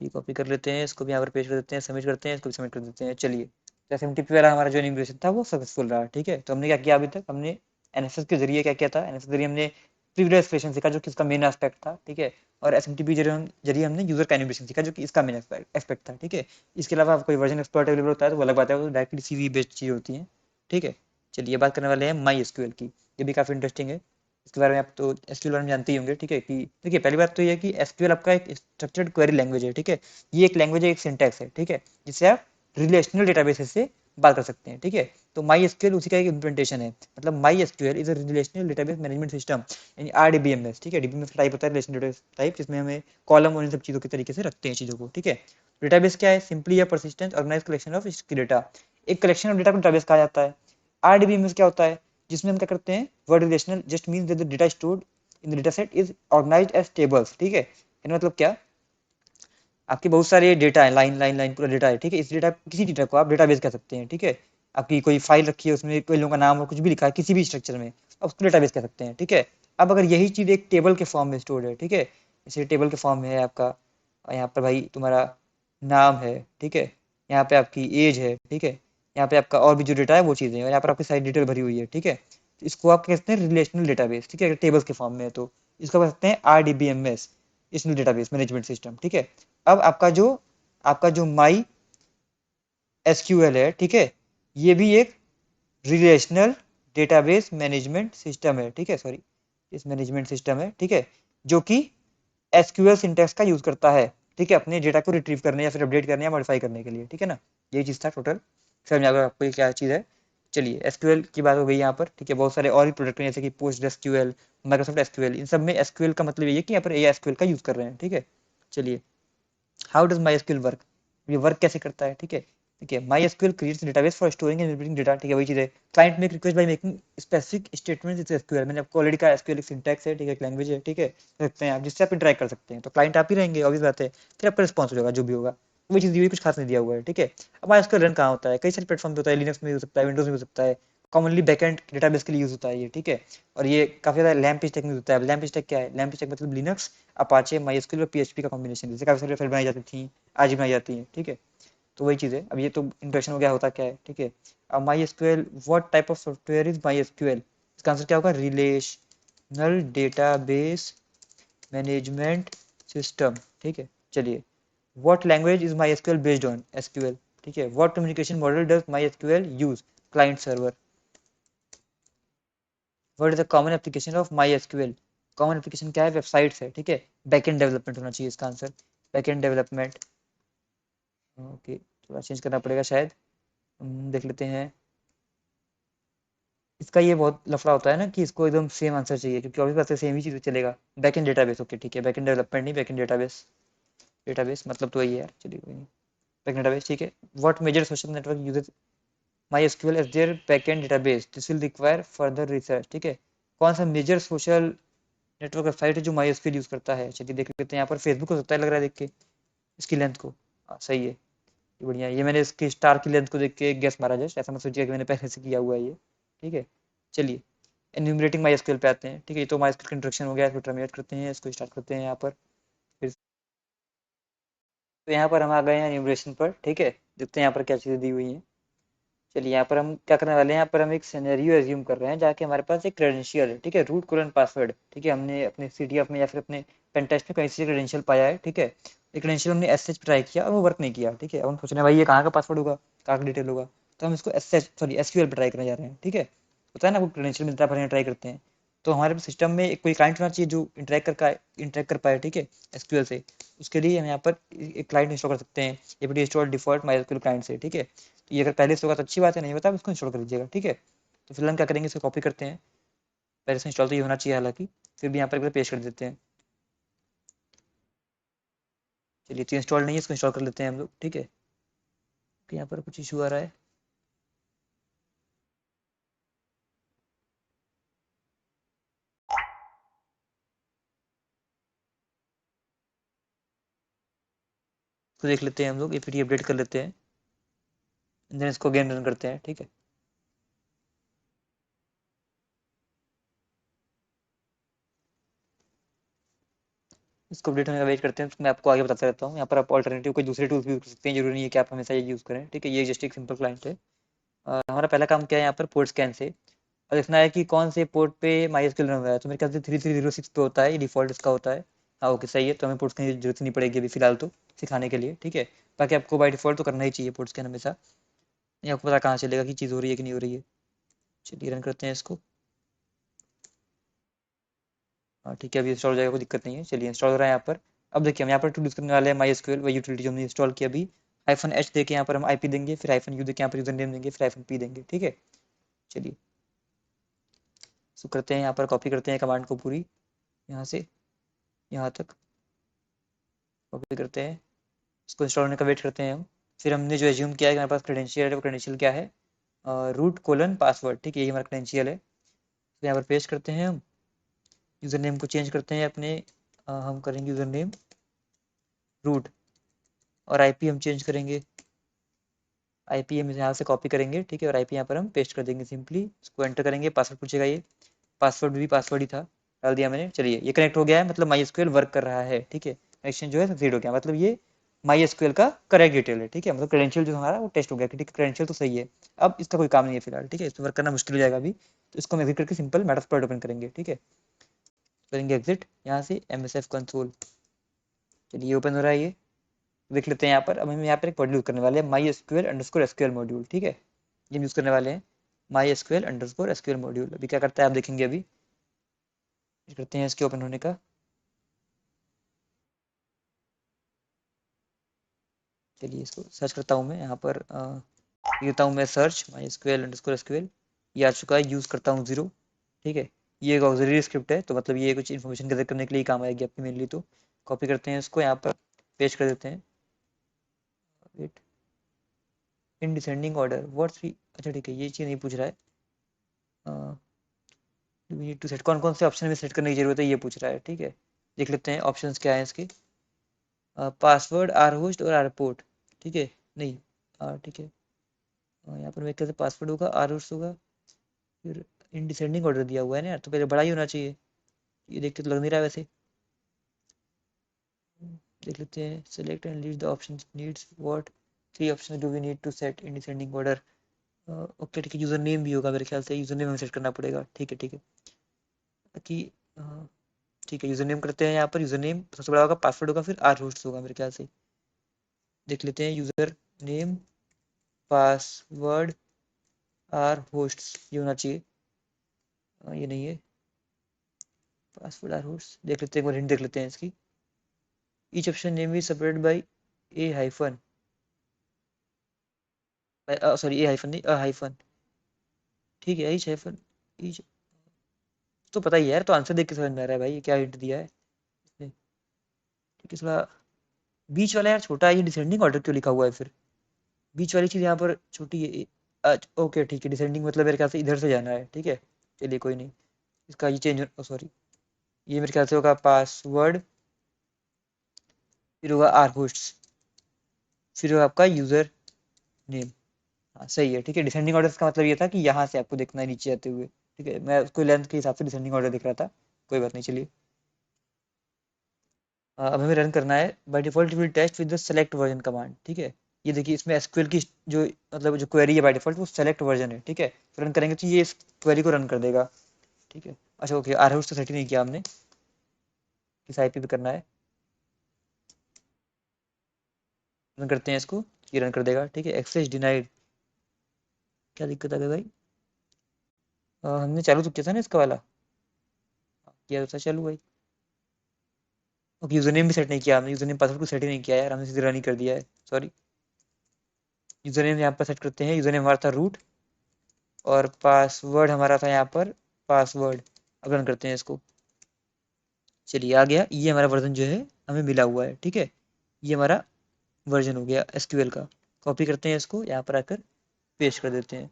ये कॉपी कर लेते हैं, इसको भी यहाँ पर पेस्ट कर देते हैं, सबमिट करते हैं, इसको भी सबमिट कर देते हैं। चलिए SMTP वाला हमारा जो एनिमेशन था वो सक्सेसफुल रहा, ठीक है। तो हमने क्या किया अभी तक, हमने NSS के जरिए क्या किया था, NSS के जरिए हमने प्रीवियस एक्सप्रेशन सीखा जो कि इसका मेन एस्पेक्ट था, ठीक है। और SMTP जरिए हमने यूजर का एनिमेशन सीखा जो कि इसका मेन एस्पेक्ट था, ठीक है। इसके अलावा कोई वर्जन एक्सप्लॉइट अवेलेबल होता है तो वो अलग बात है, वो डायरेक्टली CV बेस्ड चीज होती है, ठीक है। चलिए बात करने वाले हैं MySQL की, ये भी काफी इंटरेस्टिंग है। इसके बारे में आप तो SQL बारे में जानते ही होंगे, ठीक है। कि देखिए पहली बात तो ये है कि SQL आपका एक स्ट्रक्चर्ड क्वेरी लैंग्वेज है, ठीक है। ये एक लैंग्वेज है, एक सिंटैक्स है, ठीक है, जिससे आप रिलेशनल डेटाबेसेस से बात कर सकते हैं, ठीक है। तो MySQL उसी का एक इम्प्लीमेंटेशन है। मतलब MySQL is a relational database management system, यानी RDBMS, ठीक है। DBMS का टाइप होता है रिलेशनल डेटाबेस टाइप, जिसमें हमें कॉलम और इन सब चीज़ों के तरीके से रखते हैं चीज़ों को, ठीक है। डेटाबेस क्या है, सिंपली या persistent organise collection of data, एक कलेक्शन ऑफ डेटा को डेटाबेस कहा जाता है। RDBMS क्या होता है, जिसमें हम क्या करते हैं, word relational just means that the data stored in the data set is organised as tables, ठीक है। यानी मतलब क्या, आपके बहुत सारे डेटा है, लाइन लाइन लाइन पूरा डेटा है, ठीक है। इस डेटा किसी डेटा को आप डेटाबेस कह सकते हैं, ठीक है। आपकी कोई फाइल रखी है, उसमें कोई लोगों का नाम और कुछ भी लिखा है किसी भी स्ट्रक्चर में, आप उसको डेटाबेस कह सकते हैं, ठीक है। अब अगर यही चीज़ एक टेबल के फॉर्म में स्टोर्ड है, ठीक है, जैसे टेबल के फॉर्म में है आपका, यहाँ पर भाई तुम्हारा नाम है, ठीक है, यहाँ पे आपकी एज है, ठीक है, यहाँ पे आपका और भी जो डेटा है वो चीज़ें हैं, और यहाँ पर आपकी सारी डिटेल भरी हुई है, ठीक है। तो इसको आप कहते हैं रिलेशनल डेटाबेस, ठीक है, टेबल्स के फॉर्म में है तो इसको कहते हैं RDBMS, relational database management system, ठीक है। अब आपका जो माई SQL है, ठीक है, ये भी एक रिलेशनल डेटाबेस मैनेजमेंट सिस्टम है, ठीक है, सॉरी इस मैनेजमेंट सिस्टम है, ठीक है, जो कि SQL सिंटैक्स का यूज करता है, ठीक है, अपने डेटा को रिट्रीव करने या फिर अपडेट करने या मॉडिफाई करने के लिए, ठीक है ना। यही चीज़ था टोटल, समझ में आ गया आपको ये क्या चीज़ है। चलिए SQL की बात हो गई यहाँ पर, ठीक है। बहुत सारे और भी प्रोडक्ट हैं जैसे कि PostgreSQL, Microsoft SQL, इन सब में SQL का मतलब ये है कि यहाँ पर ASQL का यूज कर रहे हैं, ठीक है। चलिए how does my SQL work, ये वर्क कैसे करता है, ठीक है। ठीक है, my SQL creates database for storing and retrieving data, ठीक है, वही चीज है। Client make request by making specific statement with SQL, मैंने आपको ऑलरेडी कहा एसक्यूएल एक सिंटैक्स है, ठीक है, एक लैंग्वेज है, ठीक है, रखते हैं आप जिससे आप इंटरेक्ट कर सकते हैं। तो क्लाइंट आप ही रहेंगे, ऑब्वियस बात है, फिर आपका रिस्पॉन्स होगा जो भी होगा, वही चीज दी हुई, कुछ खास नहीं दिया हुआ है, ठीक है। अब माई एसक्यूएल रन कहाँ होता है, कई सारे प्लेटफॉर्म पे होता है, लिनक्स में हो सकता है, विंडोज में हो सकता है, कॉमनली बैकएंड डेटाबेस के लिए यूज होता है ये, ठीक है। और ये काफी ज्यादा लैम्प स्टैक में होता है। लैम्प स्टैक क्या है, लैम्प स्टैक मतलब लिनक्स, अपाचे, माईएसक्यूएल और पीएचपी का कॉम्बिनेशन, जैसे काफी सारी फाइल बनाई जाती थी, आज भी बनाई जाती है, ठीक है। तो वही चीज़ है। अब ये तो इंट्रोडक्शन हो गया, होता क्या है, ठीक है। अब my SQL, what type of software is my SQL, इसका आंसर क्या होगा, रिलेशनल डेटाबेस मैनेजमेंट सिस्टम, ठीक है। चलिए, what language is my SQL based on, SQL, ठीक है। What communication model does my SQL use, client server. What is the common application of my SQL, common application क्या है, वेबसाइट्स है, ठीक है। बैकएंड डेवलपमेंट होना चाहिए इसका आंसर, बैकएंड डेवलपमेंट। ओके, थोड़ा चेंज करना पड़ेगा शायद। देख लेते हैं। इसका ये बहुत लफड़ा होता है ना कि इसको एकदम सेम आंसर चाहिए, क्योंकि ऑब्वियस बात है सेम ही चीज़ चलेगा। बैकएंड डेटाबेस, ओके ठीक है, बैकएंड डेवलपमेंट नहीं, बैकएंड डेटाबेस। डेटाबेस मतलब तो वही है यार, चलिए कोई नहीं। बैकएंड डेटाबेस, ठीक है। What major social network uses MySQL as their backend database, this will require further research, ठीक है। कौन सा मेजर सोशल नेटवर्क वेबसाइट है जो माई एसक्यूएल यूज करता है, चलिए देख लेते हैं। यहाँ पर फेसबुक हो सकता है, लग रहा है देख के इसकी लेंथ को। सही है, ये बढ़िया है। ये मैंने इसकी स्टार की लेंथ को देख के गेस मारा, जस्ट ऐसा मत सोचिए कि मैंने पहले से किया हुआ है ये, ठीक है। चलिए, एन्यूमरेटिंग माई एसक्यूएल पे आते हैं, ठीक है। ये तो माई एसक्यूएल का इंट्रोडक्शन हो गया, इसको टर्मिनेट करते हैं, इसको स्टार्ट करते हैं यहाँ पर फिर। तो यहाँ पर हम आ गए हैं एन्यूमरेशन पर, ठीक है। देखते हैं यहाँ पर क्या चीज़ें दी हुई हैं। चलिए, यहाँ पर हम क्या करने वाले हैं, यहाँ पर हम एक सिनेरियो एज्यूम कर रहे हैं, जाके हमारे पास एक क्रेडेंशियल है, ठीक है, रूट कोलन पासवर्ड, ठीक है। हमने अपने सीटीएफ में या फिर अपने पेन टेस्ट में कहीं से क्रेडेंशियल पाया है, ठीक है। ये क्रेडेंशियल हमने एसएच ट्राई किया और वो वर्क नहीं किया, ठीक है। अब हम सोच रहे हैं भाई ये कहाँ का पासवर्ड होगा, कहाँ का डिटेल होगा, तो हम इसको एसएच सॉरी एसक्यूएल पर ट्राई करने जा रहे हैं, ठीक है। होता है ना, वो क्रेडेंशियल मिलता है, पर ट्राई करते हैं। तो हमारे सिस्टम में एक कोई क्लाइंट होना चाहिए जो इंटरेक्ट कर पाए, ठीक है, एसक्यूएल से। उसके लिए हम यहाँ पर एक क्लाइंट इंस्टॉल कर सकते हैं, APT install default my client से, ठीक है। तो ये अगर पहले से होगा तो अच्छी बात है, नहीं बता उसको इंस्टॉल कर लीजिएगा, ठीक है। तो फिलहाल हम क्या करेंगे, इसको कॉपी करते हैं। पहले से इंस्टॉल तो ये होना चाहिए हालांकि, फिर भी यहाँ पर एक बार पेस्ट कर देते हैं। चलिए, तो इंस्टॉल नहीं है, इसको इंस्टॉल कर लेते हैं हम लोग, ठीक है। कि यहाँ पर कुछ इशू आ रहा है। तो देख लेते हैं हम लोग, एपीटी अपडेट कर लेते हैं, देन इसको अगेन रन करते हैं, ठीक है। इसको अपडेट होने का वेट करते हैं, तो मैं आपको आगे बताता रहता हूँ। यहाँ पर आप ऑल्टरनेटिव कोई दूसरे टूल्स भी यूज कर सकते हैं, जरूरी नहीं है कि आप हमेशा ये यूज़ करें, ठीक है। ये जस्ट एक सिंपल क्लाइंट है। हमारा पहला काम क्या है, यहाँ पर पोर्ट स्कैन से और देखना है कि कौन से पोर्ट पे माई एसक्यूएल रन हो रहा है। तो मेरे ख्याल से 3306 पे होता है, ये डिफॉल्ट इसका होता है। हाँ ओके, सही है। तो हमें पोर्ट स्कैन की जरूरत नहीं पड़ेगी अभी फिलहाल, तो सिखाने के लिए, ठीक है। बाकी आपको बाई डिफॉल्ट तो करना ही चाहिए पोर्ट स्कैन हमेशा, ये आपको पता कहाँ चलेगा कि चीज़ हो रही है कि नहीं हो रही है। चलिए रन करते हैं इसको। हाँ ठीक है, अभी इंस्टॉल हो जाएगा, कोई दिक्कत नहीं है। चलिए, इंस्टॉल हो रहा है यहाँ पर। अब देखिए, हम यहाँ पर टू यूज़ करने वाले हैं माई एसक्यूएल, वही यूटिलिटी जो हमने इंस्टॉल किया अभी। -h देके यहाँ पर हम आईपी देंगे, फिर -u देके यहाँ पर यूजर नेम देंगे, फिर -p देंगे, ठीक है। चलिए, इसको करते हैं, यहाँ पर कॉपी करते हैं कमांड को पूरी, यहाँ से यहाँ तक कॉपी करते हैं। इसको इंस्टॉल होने का वेट करते हैं हम। फिर हमने जो एज्यूम किया है कि हमारे पास क्रेडेंशियल है, वो क्रेडेंशियल क्या है, रूट कोलन पासवर्ड, ठीक है, यही हमारा क्रेडेंशियल है। तो यहाँ पर पेस्ट करते हैं हम। यूज़र नेम को चेंज करते हैं अपने, हम करेंगे यूज़र नेम रूट, और आईपी हम चेंज करेंगे, आईपी हम यहाँ से कॉपी करेंगे, ठीक है, और आईपी यहाँ पर हम पेस्ट कर देंगे सिंपली। इसको एंटर करेंगे, पासवर्ड पूछेगा, ये पासवर्ड भी पासवर्ड ही था, डाल दिया मैंने। चलिए, ये कनेक्ट हो गया है, मतलब माई एसक्यूएल वर्क कर रहा है, ठीक है। कनेक्शन जो है सक्सीड हो गया, मतलब ये माई एसक्यूएल का करेक्ट डिटेल है, ठीक है। मतलब क्रेडेंशियल जो हमारा वो टेस्ट हो गया कि ठीक है, क्रेडेंशियल तो सही है। अब इसका कोई काम नहीं है फिलहाल, ठीक है, इस पर वर्क करना मुश्किल हो जाएगा अभी। तो इसको हम एग्जिट करके सिंपल मेटास्प्लॉइट ओपन करेंगे, ठीक है। करेंगे एग्जिट यहाँ से MSF कंसोल। चलिए, ओपन हो रहा है ये, देख लेते हैं यहाँ पर। अब हम यहाँ पर एक मॉड्यूल करने वाले हैं, my SQL underscore SQL module, ठीक है। ये यूज करने वाले हैं, my SQL underscore SQL module. अभी क्या करता है आप देखेंगे अभी, करते हैं इसके ओपन होने का। चलिए, इसको सर्च करता हूँ मैं यहाँ पर, देता हूँ मैं search my SQL underscore SQL, ये आ चुका है। यूज़ करता हूँ 0, ठीक है। ये एक ऑक्सिलरी स्क्रिप्ट है, तो मतलब ये कुछ इन्फॉर्मेशन गैदर करने के लिए काम आएगी आपकी मेनली। तो कॉपी करते हैं इसको, यहाँ पर पेस्ट कर देते हैं। Wait, in descending order what three, अच्छा ठीक है, ये चीज़ नहीं पूछ रहा है। वी नीड टू सेट, कौन कौन से ऑप्शन में सेट करने की जरूरत है ये पूछ रहा है, ठीक है। देख लेते हैं ऑप्शंस क्या है इसके। पासवर्ड, आर होस्ट और आर पोर्ट, ठीक है। नहीं, ठीक है। यहाँ पर मैं कैसे पासवर्ड होगा, आर होस्ट होगा, फिर इन डिसेंडिंग ऑर्डर दिया हुआ है ना यार, तो पहले बड़ा ही होना चाहिए। ये देखते तो लग नहीं रहा है वैसे। देख लेते हैं, select and lead the option needs what three option do we need to set in descending order. Okay ठीक है, यूजर नेम भी होगा मेरे ख्याल से, यूजर नेम हमें सेट करना पड़ेगा, ठीक है ठीक है। कि ठीक है, यूजर नेम करते हैं यहाँ पर, यूजर नेम सबसे बड़ा होगा, पासवर्ड होगा, फिर आर होस्ट होगा मेरे ख्याल से। देख लेते हैं, user name, password, R host, ये होना चाहिए। ये नहीं है, पासवर्ड आर होस्ट। देख लेते हैं, एक बार हिंट देख लेते हैं इसकी। Each option name is separated by A hyphen, sorry A hyphen नहीं, अ हाइफन, ठीक है, ईच हाइफन, ईच, तो पता ही है यार, तो आंसर देख के समझ में आ रहा है भाई, ये क्या हिंट दिया है इसने। ठीक है, थोड़ा बीच वाला यार छोटा है, ये डिसेंडिंग ऑर्डर क्यों लिखा हुआ है फिर, बीच वाली चीज यहाँ पर छोटी है। ओके ठीक है, डिसेंडिंग मतलब मेरे ख्याल से इधर से जाना है, ठीक है। चलिए कोई नहीं, इसका ये चेंज, सॉरी, ये मेरे ख्याल से होगा पासवर्ड, फिर होगा आर होस्ट, फिर होगा आपका यूजर नेम। हाँ सही है, ठीक है। डिसेंडिंग ऑर्डर का मतलब ये था कि यहाँ से आपको देखना है नीचे आते हुए, ठीक है, मैं उसको लेंथ के हिसाब से डिसेंडिंग ऑर्डर दिख रहा था, कोई बात नहीं, चलिए। अब हमें रन करना है, by default will test with the select version command, ठीक है। ये देखिए, इसमें एसक्यूएल की जो मतलब जो क्वेरी है बाय डिफॉल्ट वो सेलेक्ट वर्जन है, ठीक है। तो रन करेंगे तो ये इस क्वेरी को रन कर देगा, ठीक है। अच्छा ओके, आर होस्ट तो सेट ही नहीं किया हमने, किस आईपी पे करना है। रन करते हैं इसको, ये रन कर देगा, ठीक है। एक्सेस डिनाइड, क्या दिक्कत आ गई भाई। हमने चालू तो किया था ना इसका वाला, किया तो था चालू भाई। ओके, यूजर नेम भी सेट नहीं किया हमने, यूजर नेम पासवर्ड को सेट ही नहीं किया यार, हमने सीधे रन ही कर दिया है, सॉरी। यूजर नेम यहाँ पर सेट करते हैं, यूजर नेम हमारा था रूट, और पासवर्ड हमारा था यहाँ पर पासवर्ड। अब रन करते हैं इसको, चलिए आ गया, ये हमारा वर्जन जो है हमें मिला हुआ है, ठीक है। ये हमारा वर्जन हो गया एसक्यूएल का। कॉपी करते हैं इसको, यहाँ पर आकर पेस्ट कर देते हैं।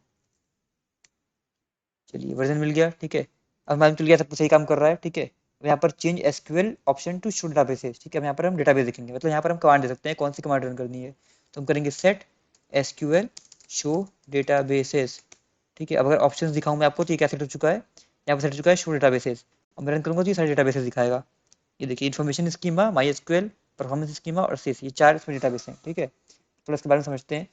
चलिए वर्जन मिल गया, ठीक है। अब मालूम चल गया सब कुछ सही काम कर रहा है, ठीक है। अब यहाँ पर change SQL option to show databases, ठीक है। अब यहाँ पर हम डेटाबेस देखेंगे, मतलब यहाँ पर हम कमांड दे सकते हैं, कौन सी कमांड रन करनी है। तो हम करेंगे सेट एसक्यूएल शो डेटाबेसेस, ठीक है। अब अगर ऑप्शन दिखाऊं मैं आपको तो ये क्या सेट हो चुका है, यहाँ पर सेट हो चुका है शो डेटाबेसेस। अब मैं रन करूंगा तो ये सारे डेटाबेसेस दिखाएगा। ये देखिए, information schema, my SQL, performance schema और सिस, ये चार इसमें डेटाबेस हैं, ठीक है। थोड़ा इसके बारे में समझते हैं।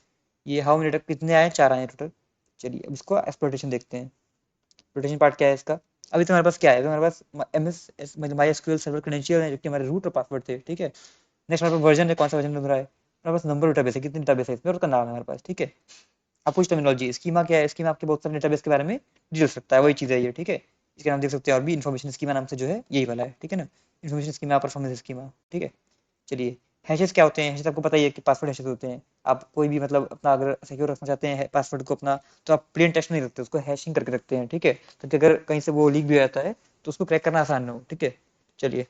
ये हाउ मेनी कितने आए, चार आए टोटल। चलिए अब इसको एक्सप्लोरेशन देखते हैं। एक्सप्लोरेशन पार्ट क्या है इसका। अभी तो हमारे पास क्या है, अभी हमारे पास एम एस मतलब माई एसक्यूएल सर्वर क्रेडेंशियल है, जो कि हमारे रूट और पासवर्ड थे, ठीक है। नेक्स्ट हमारे पास वर्जन है, कौन सा वर्जन मिल रहा है, हमारे पास नंबर डेटाबेस है, कितने डेटाबेस है इसमें, और उसका नाम है हमारे पास, ठीक है। अब कुछ टर्मिनोलॉजी, स्कीमा क्या है, स्कीमा आपके बहुत सारे डेटाबेस के बारे में डिटेल सकता है, वही चीज़ है ये, ठीक है। इसके नाम देख सकते हैं, और भी इन्फॉर्मेशन स्कीमा नाम से जो है यही वाला है, ठीक है ना। इन्फॉर्मेशन स्कीमा, परफॉर्मेंस स्कीमा, ठीक है। चलिए, हैशेस क्या होते हैं, हैशेस आपको पता ही है कि पासवर्ड हैशेस होते हैं। आप कोई भी मतलब अपना अगर सिक्योर रखना चाहते हैं पासवर्ड को अपना, तो आप प्लेन टेक्स्ट नहीं रखते, उसको हैशिंग करके रखते हैं, ठीक है। ताकि अगर कहीं से वो लीक भी हो जाता है तो उसको क्रैक करना आसान हो, ठीक है। चलिए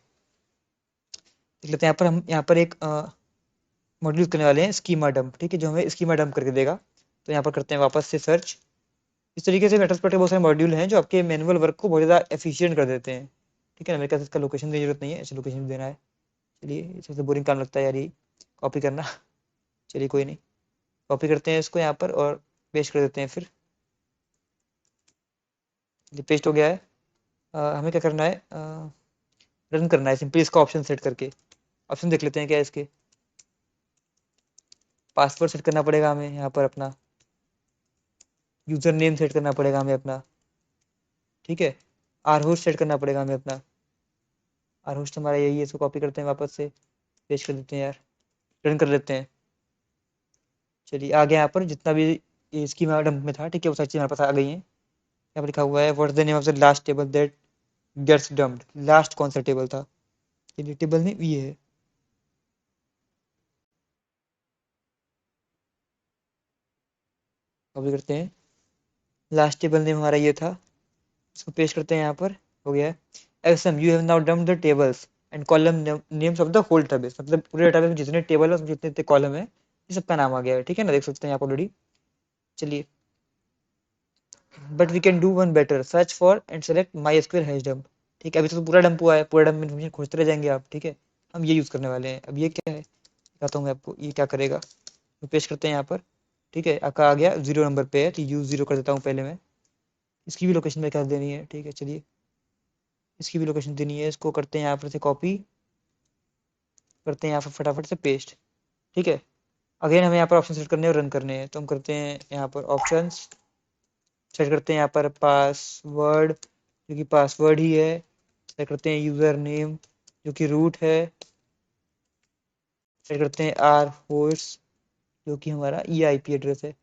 देख लेते हैं, यहाँ पर हम यहाँ पर एक मॉड्यूल करने वाले हैं स्कीमा डंप, ठीक है, जो हमें स्कीमा डंप करके देगा। तो यहाँ पर करते हैं वापस से सर्च। इस तरीके से मेटास्प्लॉट के बहुत सारे मॉड्यूल हैं जो आपके मैनुअल वर्क को बहुत ज़्यादा एफिशिएंट कर देते हैं, ठीक है ना। मेरे ख्याल से इसका लोकेशन की जरूरत नहीं है, ऐसे लोकेशन देना है। चलिए, ये सबसे बोरिंग काम लगता है यार ये, कॉपी करना। चलिए कोई नहीं, कॉपी करते हैं इसको यहाँ पर और पेस्ट कर देते हैं फिर। ये पेस्ट हो गया है। हमें क्या करना है, रन करना है सिंपली इसका ऑप्शन सेट करके। ऑप्शन देख लेते हैं क्या है इसके। पासवर्ड सेट करना पड़ेगा हमें यहाँ पर अपना, यूजर नेम सेट करना पड़ेगा हमें अपना, ठीक है। आर होस्ट सेट करना पड़ेगा हमें अपना, आर होस्ट हमारा यही है, इसको कॉपी करते हैं वापस से, पेस्ट कर देते हैं यार, रन कर लेते हैं। चलिए आ गया यहाँ पर जितना भी इसकी हमारा डंप में था, ठीक है, वो सारी चीज़ हमारे पास आ गई हैं। यहाँ पर लिखा हुआ है what is the name of the last table that gets dumped, last कौन सा टेबल था, ये टेबल नहीं ये है। कॉपी करते हैं, लास्ट टेबल नेम हमारा ये था, इसको पेस्ट करते हैं यहाँ पर, हो गया है। SM you have now dumped the tables and column names of the whole database, मतलब पूरे डेटाबेस में जितने टेबल है उसमें जितने जितने कॉलम है ये सबका नाम आ गया है, ठीक है ना, देख सकते हैं आप ऑलरेडी। चलिए, but we can do one better, search for and select my SQL hash dump. ठीक है, अभी तो पूरा डंप हुआ है, पूरा डंप में इन्फॉर्मेशन खोजते रह जाएंगे आप, ठीक है। हम ये यूज़ करने वाले हैं। अब ये क्या है, बताता हूँ मैं आपको ये क्या करेगा। तो पेस्ट करते हैं यहाँ पर, ठीक है, आपका आ गया 0 नंबर पे है, तो यूज़ 0 कर देता हूँ पहले मैं। इसकी भी लोकेशन में कर देनी है, ठीक है। चलिए, इसकी भी लोकेशन देनी है, इसको करते हैं यहाँ पर से कॉपी, करते हैं यहाँ पर फटाफट से पेस्ट, ठीक है। अगेन हमें यहाँ पर ऑप्शन सेट करने हैं और रन करने हैं, तो हम करते हैं यहाँ पर ऑप्शन सेट करते हैं यहाँ पर पासवर्ड, जो कि पासवर्ड ही है। सेट करते हैं यूज़र नेम, जो कि रूट है। सेट करते हैं आर होस्ट, जो कि हमारा ई आई पी एड्रेस है।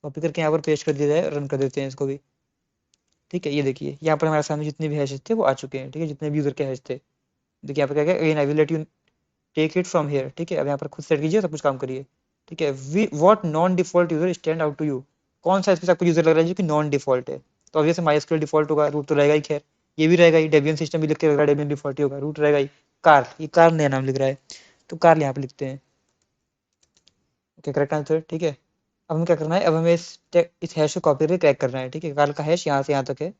कॉपी करके यहाँ पर पेस्ट कर दिया जाए, रन कर देते हैं इसको भी, ठीक है। ये देखिए यहाँ पर हमारे सामने जितने भी हैशेस थे वो आ चुके हैं, ठीक है, जितने भी यूज़र के हैश थे। देखिए यहाँ पर क्या क्या, again I will let you take it from here, ठीक है। अब यहाँ पर खुद सेट कीजिए, सब कुछ काम करिए, ठीक है। We what non default user stand out to you, कौन सा इसमें से आपको यूजर लग रहा है जो कि नॉन डिफॉल्ट है। तो ऑब्वियस माइस्क्यूएल डिफॉल्ट होगा, रूट तो रहेगा ही, खैर ये भी रहेगा ही। डेबियन सिस्टम भी लिख के लग रहा है, डेबियन डिफॉल्ट ही होगा, रूट रहेगा ही। कार, ये कार नया नाम लिख रहा है, तो कार यहाँ पे लिखते हैं, ओके, करेक्ट आंसर, ठीक है। अब हमें क्या करना है, अब हमें इस हैश को कॉपी करके क्रैक करना है, ठीक है। कार का हैश यहाँ से यहाँ तक है,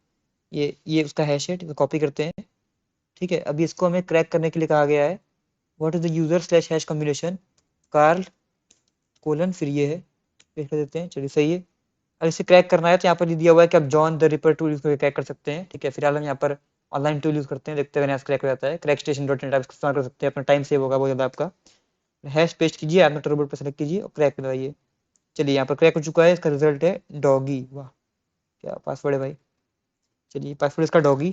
ये उसका हैश है, ठीक है, कॉपी करते हैं, ठीक है। अभी इसको हमें क्रैक करने के लिए कहा गया है, what is the user slash hash combination Carl colon, फिर ये है, पेस्ट कर देते हैं। चलिए, सही है। और इसे क्रैक करना है तो यहाँ पर ये दिया हुआ है कि आप John the ripper tool use करके क्रैक कर सकते हैं, ठीक है। फिलहाल हम यहाँ पर ऑनलाइन टूल यूज करते हैं, देखते हैं क्रैक हो जाता है। क्रैक स्टेशन डॉट नेट आप इसका इस्तेमाल कर सकते हैं, अपना टाइम सेव होगा बहुत ज़्यादा आपका। हैश पेस्ट कीजिए, आपने टर्बोट पर सेलेक्ट कीजिए और क्रैक करवाइए। चलिए, यहाँ पर क्रैक हो चुका है, इसका रिजल्ट है डॉगी। वाह, क्या पासवर्ड है भाई। चलिए, पासवर्ड इसका डॉगी,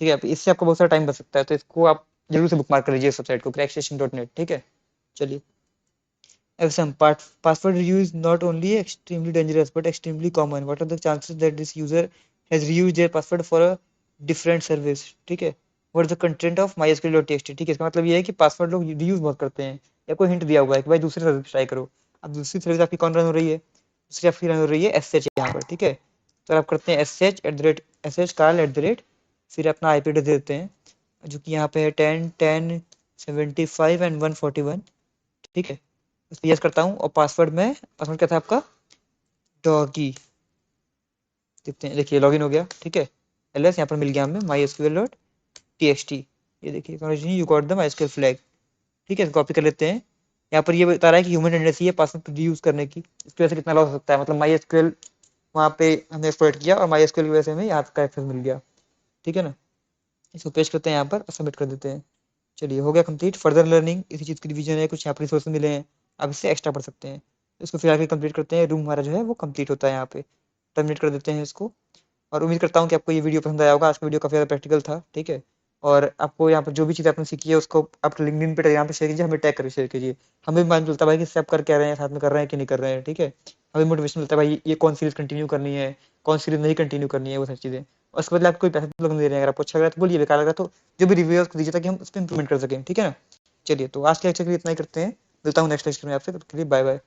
ठीक है। इससे आपको बहुत सारा टाइम बच सकता है, तो इसको आप जरूर से बुकमार्क कर लीजिए इस वेबसाइट को, क्रैक स्टेशन डॉट नेट, ठीक है। चलिए, exam password review is not only extremely dangerous but extremely common. What are the chances that this user has reused their password for a different service, ठीक है। what is the content of mysql.txt, ठीक है। इसका मतलब ये है कि पासवर्ड लोग रीयूज बहुत करते हैं, या कोई हिंट दिया हुआ है कि भाई दूसरी सर्विस ट्राई करो। अब दूसरी सर्विस आपकी कौन रन हो रही है, दूसरी आपकी रन हो रही है एस एच यहाँ पर, ठीक है। तो आप करते हैं S H Carl at the rate, फिर अपना आई पी एड्रेस दे देते हैं, जो कि यहाँ पे है 10.10.75 and 141, ठीक है। इसको यस करता हूँ, और पासवर्ड क्या था आपका, डॉगी। देखते हैं, देखिए लॉगिन हो गया, ठीक है। एलएस यहाँ पर मिल गया हमें mysql.txt। ये देखिए, congratulation you got the mysql flag, ठीक है। कॉपी कर लेते हैं। यहाँ पर ये बता रहा है कि ह्यूमन टेंडेंसी है पासवर्ड यूज करने की, इसकी वजह से कितना लॉस हो सकता है। मतलब mysql वहाँ पे हमने एक्सप्लॉइट किया और mysql की वजह से हमें यहाँ का एक्सेस मिल गया, ठीक है ना। इसको पेस्ट करते हैं यहाँ पर और सबमिट कर देते हैं। चलिए, हो गया कंप्लीट। फर्दर लर्निंग, इसी चीज़ की रिवीजन है, कुछ यहाँ पर रिसोर्स मिले हैं, अब इससे एक्स्ट्रा पढ़ सकते हैं। इसको फिलहाल कंप्लीट करते हैं, रूम हमारा जो है वो कंप्लीट होता है यहाँ पे, टर्मिनेट कर देते हैं इसको। और उम्मीद करता हूँ कि आपको ये वीडियो पसंद आया होगा। आज का वीडियो काफ़ी ज़्यादा प्रैक्टिकल था, ठीक है। और आपको यहाँ पर जो भी चीज़ आपने सीखी है उसको आप लिंक्डइन पे, टेलीग्राम पे शेयर कीजिए, हमें टैग करके शेयर कीजिए। हमें भी मालूम चलता है भाई कि इससे आप कर क्या रहे हैं, साथ में कर रहे हैं कि नहीं कर रहे हैं, ठीक है। हमें मोटिवेशन मिलता है भाई, ये कौन सीरीज कंटिन्यू करनी है, कौन सीरीज नहीं कंटिन्यू करनी है, वो सारी चीज़ें। और उसके बदले आप कोई पैसा तो लोग नहीं दे रहे हैं, अगर आपको अच्छा लग रहा है तो बोलिए, बेकार लग रहा है तो जो भी रिव्यू है उसको दीजिए, ताकि हम उस पर इंप्रूवमेंट कर सकें, ठीक है ना। चलिए, तो आज के लेक्चर के लिए इतना ही करते हैं, मिलता हूँ नेक्स्ट लेक्चर में आपसे, तब तक के लिए बाय बाय।